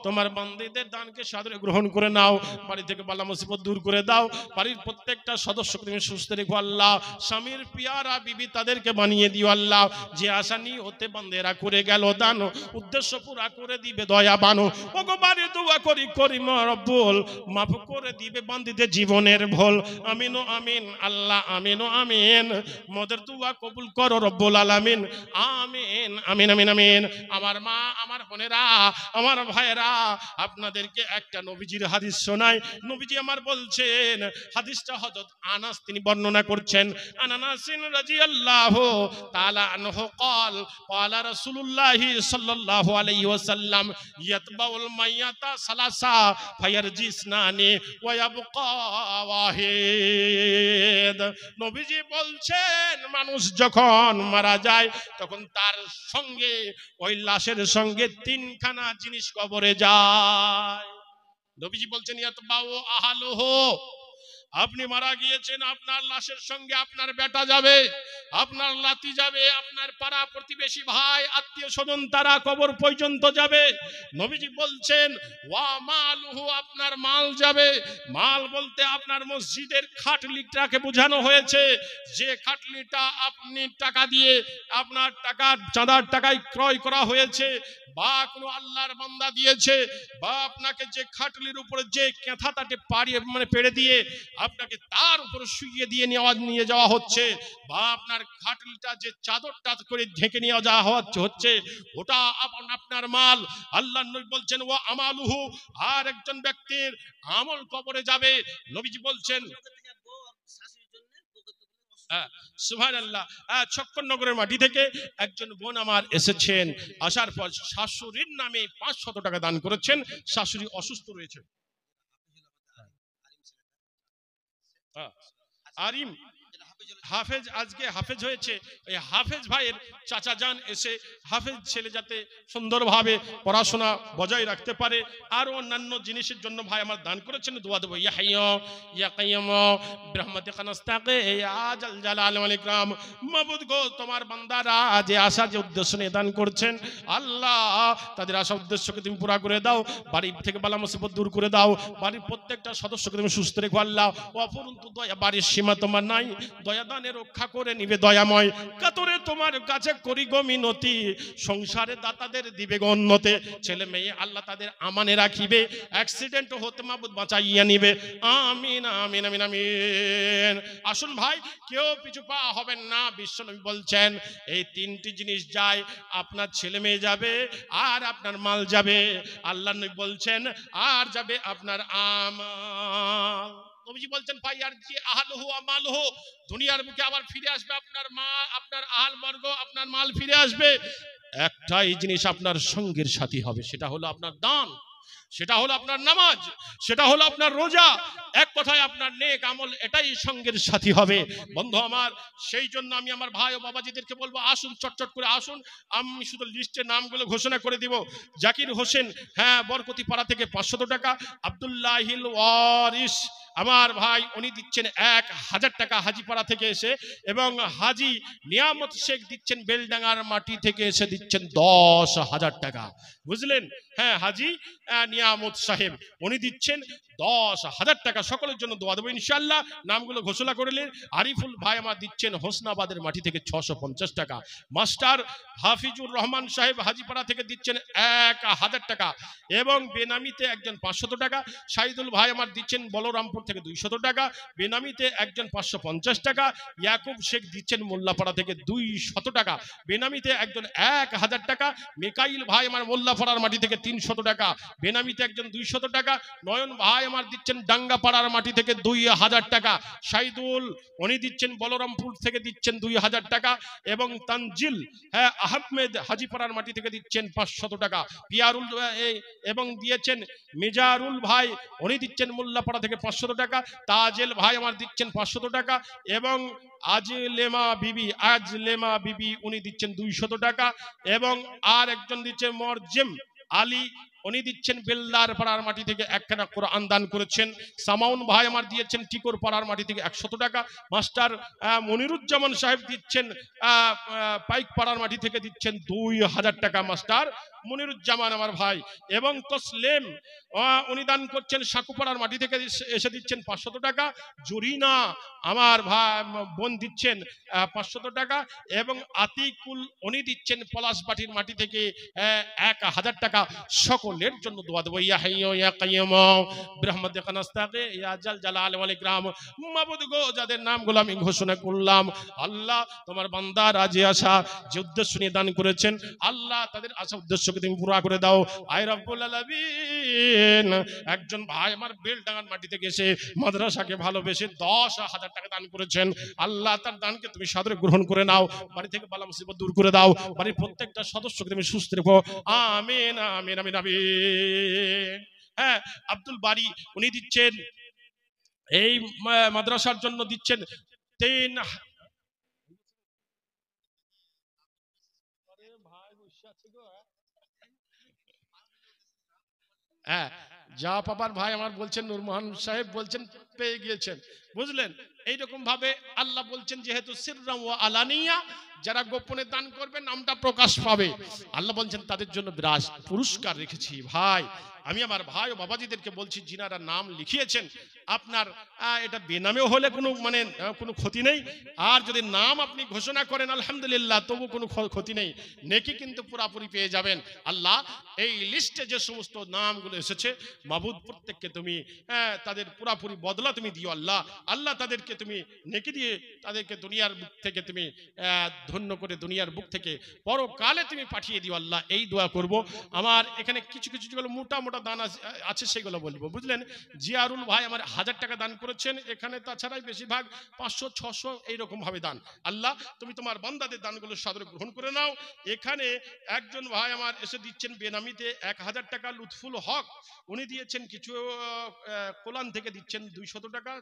তোমার বান্দিদের দানকে সাদরে গ্রহণ করে নাও, বাড়ি থেকে বালা মুসিবত দূর করে দাও, বাড়ির প্রত্যেকটা সদস্যকে তুমি সুস্থ রেখো আল্লাহ। স্বামীর পিয়ারা বিবি তাদেরকে বানিয়ে দিও আল্লাহ। যে আশা নিয়তে বান্দেরা করে গেল দান উদ্দেশ্য পুরা করে দিবে দয়া বানো। ওগো বাড়ি দোয়া করি করিম রব্বুল মাফ করে দিবে বান্দিদের জীবনের ভুল। আমিন ও আমিন আল্লাহ, আমিন ও আমিন। মোদের দোয়া কবুল করো রব্বুল আলামিন। আমিন আমিন আমিন আমিন। আমার মা, আমার বোনেরা, আমার ভাইয়েরা, আপনাদেরকে একটা নবীজির হাদিস শোনাই। নবীজি আমার বলছেন, হাদিসটা হযরত আনাস তিনি বর্ণনা করছেন। আনাস রাদিয়াল্লাহু তাআলা আনহু قال قال رسول الله صلى الله عليه وسلم يتبع الميت ثلاثة فيرجي اثنان ويبقى واحد। নবীজি বলছেন মানুষ যখন মারা যায় তখন তার সঙ্গে ওই লাশের সঙ্গে 3খানা জিনিস কবরে যায়। নবীজি বলছেন ইয়াতবাউ আহলুহু, আপনি মারা গিয়েছেন, আপনার লাশের সঙ্গে আপনার বেটা যাবে, আপনার নাতি যাবে, আপনার পাড়া প্রতিবেশী ভাই আত্মীয় স্বজন তারা কবর পর্যন্ত যাবে। নবীজি বলছেন ওয়া মালুহু, আপনার মাল যাবে। মাল বলতে আপনার মসজিদের খাটলিটাকে বোঝানো হয়েছে, যে খাটলিটা আপনি টাকা দিয়ে আপনার টাকা চাঁদার টাকায় ক্রয় করা হয়েছে, বা কোনো আল্লাহর বান্দা দিয়েছে, বা আপনাকে যে খাটলির উপরে যে কেঁথাটাকে পাড়িয়ে পেড়ে দিয়ে আপনাকে তার উপর শুইয়ে দিয়ে নিয়ে যাওয়া হচ্ছে, বা আপনার খাটলিটা যে চাদরটা করে ঢেকে নিয়ে যাওয়া হচ্ছে, ওটা আপনার মাল। আল্লাহ নবী বলছেন ও আমালুহু, আর একজন ব্যক্তির আমল কবরে যাবে। নবীজি বলছেন সুবহানাল্লাহ, ছক্করনগরের মাটি থেকে একজন বোন আমার এসেছেন, আসার পর শাশুড়ির নামে 500 টাকা দান করেছেন। শাশুড়ি অসুস্থ রয়েছে। আরিম হাফেজ, আজকে হাফেজ হয়েছে, ওই হাফেজ ভাইয়ের চাচা যান এসে হাফেজ ছেলে যাতে সুন্দরভাবে পড়াশোনা বজায় রাখতে পারে আর অন্যান্য জিনিসের জন্য ভাই আমার দান করেছেন। দোয়া দেবো ইয়া হাইয়্যু ইয়া কাইয়্যুম বিরহমাতিকা নাস্তাগীথ ইয়া জাল জালাল ওয়াল ইকরাম। মাবুদ গো, তোমার বান্দারা যে আশা যে উদ্দেশ্য নিয়ে দান করছেন আল্লাহ তাদের আশা উদ্দেশ্যকে তুমি পুরা করে দাও, বাড়ি থেকে বালা মুসিবত দূর করে দাও, বাড়ির প্রত্যেকটা সদস্যকে তুমি সুস্থ রেখো আল্লাহ। অপরন্তু দয়া বাড়ির সীমা তোমার নাই, দয়া দানে রক্ষা করে নিবে দয়াময়। কাতরে তোমার কাছে করি গো মিনতি, সংসারে দাতাদের দিবে গো উন্নতি, ছেলে মেয়ে আল্লাহ তাদের আমানে রাখিবে, অ্যাক্সিডেন্ট হতে মাবুদ বাঁচাইয়া নিবে। আমিন আমিন আমিন আমিন। আসুন ভাই, কেউ পিছু পা হবেন না। বিশ্বনবী বলছেন এই 3টি জিনিস যায়, আপনার ছেলে মেয়ে যাবে, আর আপনার মাল যাবে। আল্লাহ নবী বলছেন আর যাবে আপনার আমাল। নবীজি বলছেন ফায়ারজি আহলুহু ওয়া মালুহু, দুনিয়ার বুকে আবার ফিরে আসবে আপনার মা, আপনার আহল বর্গ, আপনার মাল ফিরে আসবে। একটাই জিনিস আপনার সঙ্গের সাথী হবে, সেটা হলো আপনার দান, সেটা হলো আপনার নামাজ, সেটা হলো আপনার রোজা, এক কথায় আপনার নেক আমল, এটাই সঙ্গের সাথী হবে। বন্ধু আমার, সেই জন্য আমি আমার ভাই ও বাবাজিদেরকে বলবো আসুন, চটচট করে আসুন। আমি শুধু লিস্টের নামগুলো ঘোষণা করে দিব। জাকির হোসেন, হ্যাঁ, বরকতি পাড়া থেকে 500 টাকা। আব্দুল্লাহিল ওয়ারিস আমার ভাই উনি দিচ্ছেন 1000 টাকা হাজিপাড়া থেকে এসে, এবং হাজি নিয়ামত শেখ দিচ্ছেন বেলডাঙ্গার মাটি থেকে এসে দিচ্ছেন 10,000 টাকা। বুঝলেন? হ্যাঁ, হাজি নিয়ামত সাহেব উনি দিচ্ছেন 10,000 টাকা। সকলের জন্য দোয়া দেবো ইনশাআল্লাহ। নামগুলো ঘোষণা করলেন। আরিফুল ভাই আমার দিচ্ছেন হোসনাবাদের মাটি থেকে 650 টাকা। মাস্টার হাফিজুর রহমান সাহেব হাজিপাড়া থেকে দিচ্ছেন 1000 টাকা, এবং বেনামিতে একজন 500 টাকা। সাইদুল ভাই আমার দিচ্ছেন বলরামপুর থেকে 200 টাকা, বেনামিতে একজন 550 টাকা। ইয়াকুব শেখ দিচ্ছেন মোল্লাপাড়া থেকে 200 টাকা, বেনামিতে একজন 1000 টাকা। মিকাইল ভাই আমার মোল্লাপাড়ার মাটি থেকে 300 টাকা, বেনামিতে একজন 200 টাকা। নয়ন ভাই আমার দিচ্ছেন ডাঙ্গাপাড়ার মাটি থেকে 2000 টাকা। সাইদুল উনি দিচ্ছেন বলরামপুর থেকে দিচ্ছেন 2000 টাকা, এবং তানজিল হ্যাঁ আহমেদ হাজিপাড়ার মাটি থেকে দিচ্ছেন 500 টাকা। পিয়ারুল এবং দিয়েছেন মিজারুল ভাই উনি দিচ্ছেন মোল্লাপাড়া থেকে 500 টাকা। তাজেল ভাই আমার দিচ্ছেন 500 টাকা, এবং আজলেমা বিবি উনি দিচ্ছেন 200 টাকা, এবং আর একজন দিচ্ছেন মরজেম আলী উনি দিচ্ছেন বেলদার পাড়ার মাটি থেকে একখানা কোরআন দান করেছেন। সামাউন ভাই আমার দিয়েছেন টিকর পাড়ার মাটি থেকে 100 টাকা। মাস্টার মনিরুজ্জামান সাহেব দিচ্ছেন পাইক পাড়ার মাটি থেকে দিচ্ছেন 2000 টাকা। মাস্টার মনিরুজ্জামান আমার ভাই, এবং তসলেম উনি দান করছেন সাকুপাড়ার মাটি থেকে এসে দিচ্ছেন 500 টাকা। জরিনা আমার ভাই বোন দিচ্ছেন 500 টাকা, এবং আতিকুল উনি দিচ্ছেন পলাশবাটির মাটি থেকে 1000 টাকা। সকলের জন্য দোয়া দেবো। ইয়া হাইয়্যু ইয়া কাইয়্যুম বিরহমাতিকা নাস্তাগীথ ইয়া জাল জালাল ওয়াল ইকরাম। মাবুদ গো, যাদের নামগুলো আমি ঘোষণা করলাম, আল্লাহ তোমার বান্দা রাজি আশা যে উদ্দেশ্য নিয়ে দান করেছেন, আল্লাহ তাদের আশা উদ্দেশ্যকে তুমি পুরা করে দাও। আয় রব্বুল আলামিন, একজন ভাই আমার বেলডাঙ্গার মাটি থেকে এসে মাদ্রাসাকে ভালোবেসে 10,000 টাকা দান করেছেন, আল্লাহ তার দানকে তুমি সাদরে গ্রহণ করে নাও। বাড়ি থেকে বালা মুসিবত দূর করে দাও। বাড়ির প্রত্যেকটা সদস্যকে তুমি সুস্থ রেখো। আমিন আমিন আমিন আমিন। হ্যাঁ, আব্দুল বারি উনি দিচ্ছেন এই মাদ্রাসার জন্য দিচ্ছেন 3। হ্যাঁ, যা পাবার ভাই আমার বলছেন নুরমোহন সাহেব বলছেন পেয়ে গিয়েছেন। বুঝলেন? এইরকম ভাবে আল্লাহ বলছেন যেহেতু সিররাম ওয়া আলানিয়া, যারা গোপনে দান করবে নামটা প্রকাশ পাবে, আল্লাহ বলছেন তাদের জন্য বিরাট পুরস্কার রেখেছি। ভাই আমি আমার ভাই ও বাবাজিদেরকে বলছি, যিনারা নাম লিখিয়েছেন আপনার এটা বেনামেও হলে কোনো কোনো ক্ষতি নেই, আর যদি নাম আপনি ঘোষণা করেন আলহামদুলিল্লাহ তবু কোনো ক্ষতি নেই, নেকি কিন্তু পুরাপুরি পেয়ে যাবেন। আল্লাহ এই লিস্টে যে সমস্ত নামগুলো এসেছে মাবুদ প্রত্যেককে তুমি তাদের পুরাপুরি বদলা তুমি দিও। আল্লাহ আল্লাহ তাদেরকে তুমি নেকি দিয়ে তাদেরকে দুনিয়ার বুক থেকে তুমি ধন্য করে দুনিয়ার বুক থেকে পরকালে তুমি পাঠিয়ে দিও। আল্লাহ এই দোয়া করব। আমার এখানে কিছু কিছু যেগুলো মোটা মোটা দান আছে সেগুলো বলবো। বুঝলেন? জিয়ারুল ভাই আমার 1000 টাকা দান করেছেন এখানে, তাছাড়াই বেশিরভাগ 500-600 এইরকম ভাবে দান। আল্লাহ তুমি তোমার বান্দাদের দানগুলো সাদরে গ্রহণ করে নাও। এখানে একজন ভাই আমার এসে দিচ্ছেন বেনামিতে 1000 টাকা। লুৎফুল হক উনি দিয়েছেন কিছু কোলান থেকে দিচ্ছেন 200 টাকা।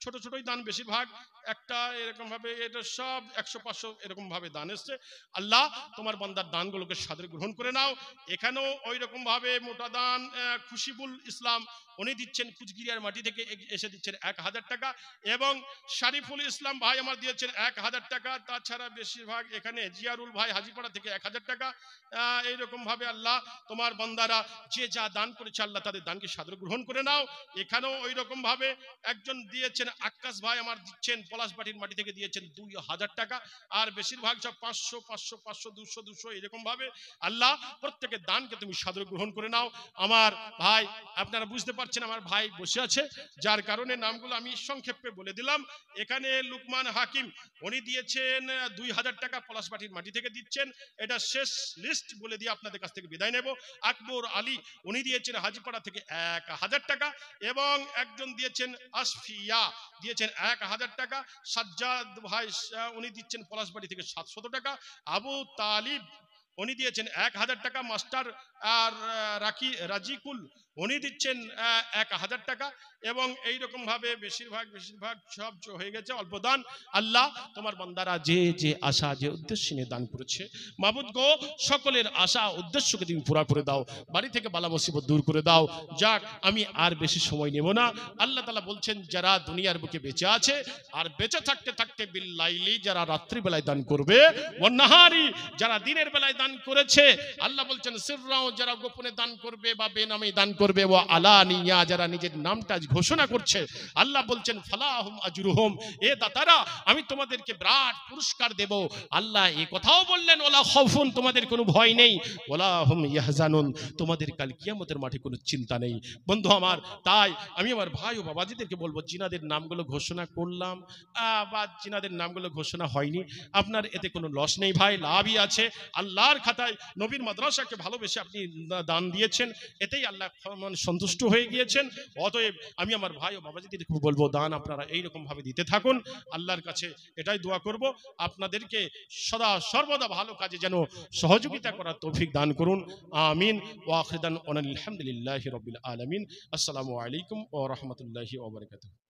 ছোট ছোটই দান বেশিরভাগ, একটা এরকম ভাবে এটা সব 100-500 এরকম ভাবে দান এসছে। আল্লাহ তোমার বান্দার দানগুলোকে সাদরে গ্রহণ করে নাও। এখানেও ওই রকম ভাবে মোটা দান খুশিবুল ইসলাম উনি দিচ্ছেন কুচগিরিয়ার মাটি থেকে এসে দিচ্ছেন 1000 টাকা, এবং শারিফুল ইসলাম ভাই আমার দিয়েছেন 1000 টাকা। তাছাড়া বেশিরভাগ এখানে জিয়ারুল ভাই হাজিপাড়া থেকে 1000 টাকা। এইরকম ভাবে আল্লাহ তোমার বান্দারা যে যা দান করেছে আল্লাহ তাদের দানকে সাদরে গ্রহণ করে নাও। এখানেও ওই রকম ভাবে একজন দিয়েছেন আকাশ ভাই আমার দিচ্ছেন পলাশবাটির মাটি থেকে দিয়েছেন 2000 টাকা, আর বেশিরভাগ সব 500-500, 200 এরকম ভাবে। আল্লাহ প্রত্যেকের দানকে তুমি সাদরে গ্রহণ করে নাও। আমার ভাই আপনারা বুঝতে পারছেন আমার ভাই বসে আছে, যার কারণে নামগুলো আমি সংক্ষেপে বলে দিলাম। এখানে লুকমান হাকিম উনি দিয়েছেন 2000 টাকা পলাশবাটির মাটি থেকে দিচ্ছেন। এটা শেষ লিস্ট বলে দিয়ে আপনাদের কাছ থেকে বিদায় নেব। আকবর আলী উনি দিয়েছেন হাজিপাড়া থেকে 1000 টাকা, এবং একজন দিয়েছেন আসফিয়া দিয়েছেন 1000 টাকা। সাজ্জাদ ভাই উনি দিচ্ছেন পলাশবাড়ি থেকে 700 টাকা। আবু তালিব উনি দিয়েছেন 1000 টাকা। মাস্টার আর রাজিকুল উনি দিচ্ছেন 1000 টাকা। এবং এইরকম ভাবে বেশিরভাগ সব হয়ে গেছে অল্প দান। আল্লাহ তোমার বান্দারা যে যে আশা যে উদ্দেশ্য নিয়ে দান করেছে, মাবুদ গো সকলের আশা উদ্দেশ্যকে তুমি পুরা করে দাও, বাড়ি থেকে বালা মুসিবত দূর করে দাও। যাক, আমি আর বেশি সময় নেব না। আল্লাহ তাআলা বলছেন যারা দুনিয়ার বুকে বেঁচে আছে আর বেঁচে থাকতে থাকতে বিল্লাইলি যারা রাত্রি বেলায় দান করবে, ওয়ান নাহারি যারা দিনের বেলায় দান করেছে, আল্লাহ বলছেন সিররাও যারা গোপনে দান করবে বা বেনামে দান করবে, ওয়া আলানিয়া যারা নিজের নামটা ঘোষণা করছে, আল্লাহ বলছেন ফালাহুম আজরুহুম, এ দাতারা আমি তোমাদেরকে বিরাট পুরস্কার দেব। আল্লাহ এই কথাও বললেন ওয়ালা খাউফুন, তোমাদের কোনো ভয় নেই, ওয়ালা হুম ইয়াহজানুন, তোমাদের কাল কিয়ামতের মাঠে কোনো চিন্তা নেই। বন্ধু আমার, তাই আমি আমার ভাই ও বাবাজিদেরকে বলবো, জিনাদের নামগুলো ঘোষণা করলাম বা জিনাদের নামগুলো ঘোষণা হয়নি, আপনার এতে কোনো লস নেই ভাই, লাভই আছে। আল্লাহর খাতায় নবীর মাদ্রাসাকে ভালোবেসে আপনি দান দিয়েছেন, এতেই আল্লাহ সন্তুষ্ট হয়ে গিয়েছেন। অতএব আমি আমার ভাই ও বাবাজিদেরকে বলবো, দান আপনারা এইরকম ভাবে দিতে থাকুন। আল্লাহর কাছে এটাই দোয়া করব, আপনাদেরকে সদা সর্বদা ভালো কাজে যেন সহযোগিতা করার তৌফিক দান করুন। আমিন। ওয়া আখিরু দাওয়ানা আলহামদুলিল্লাহি রাব্বিল আলামিন। আসসালামু আলাইকুম ওয়া রাহমাতুল্লাহি ওয়া বারাকাতুহু।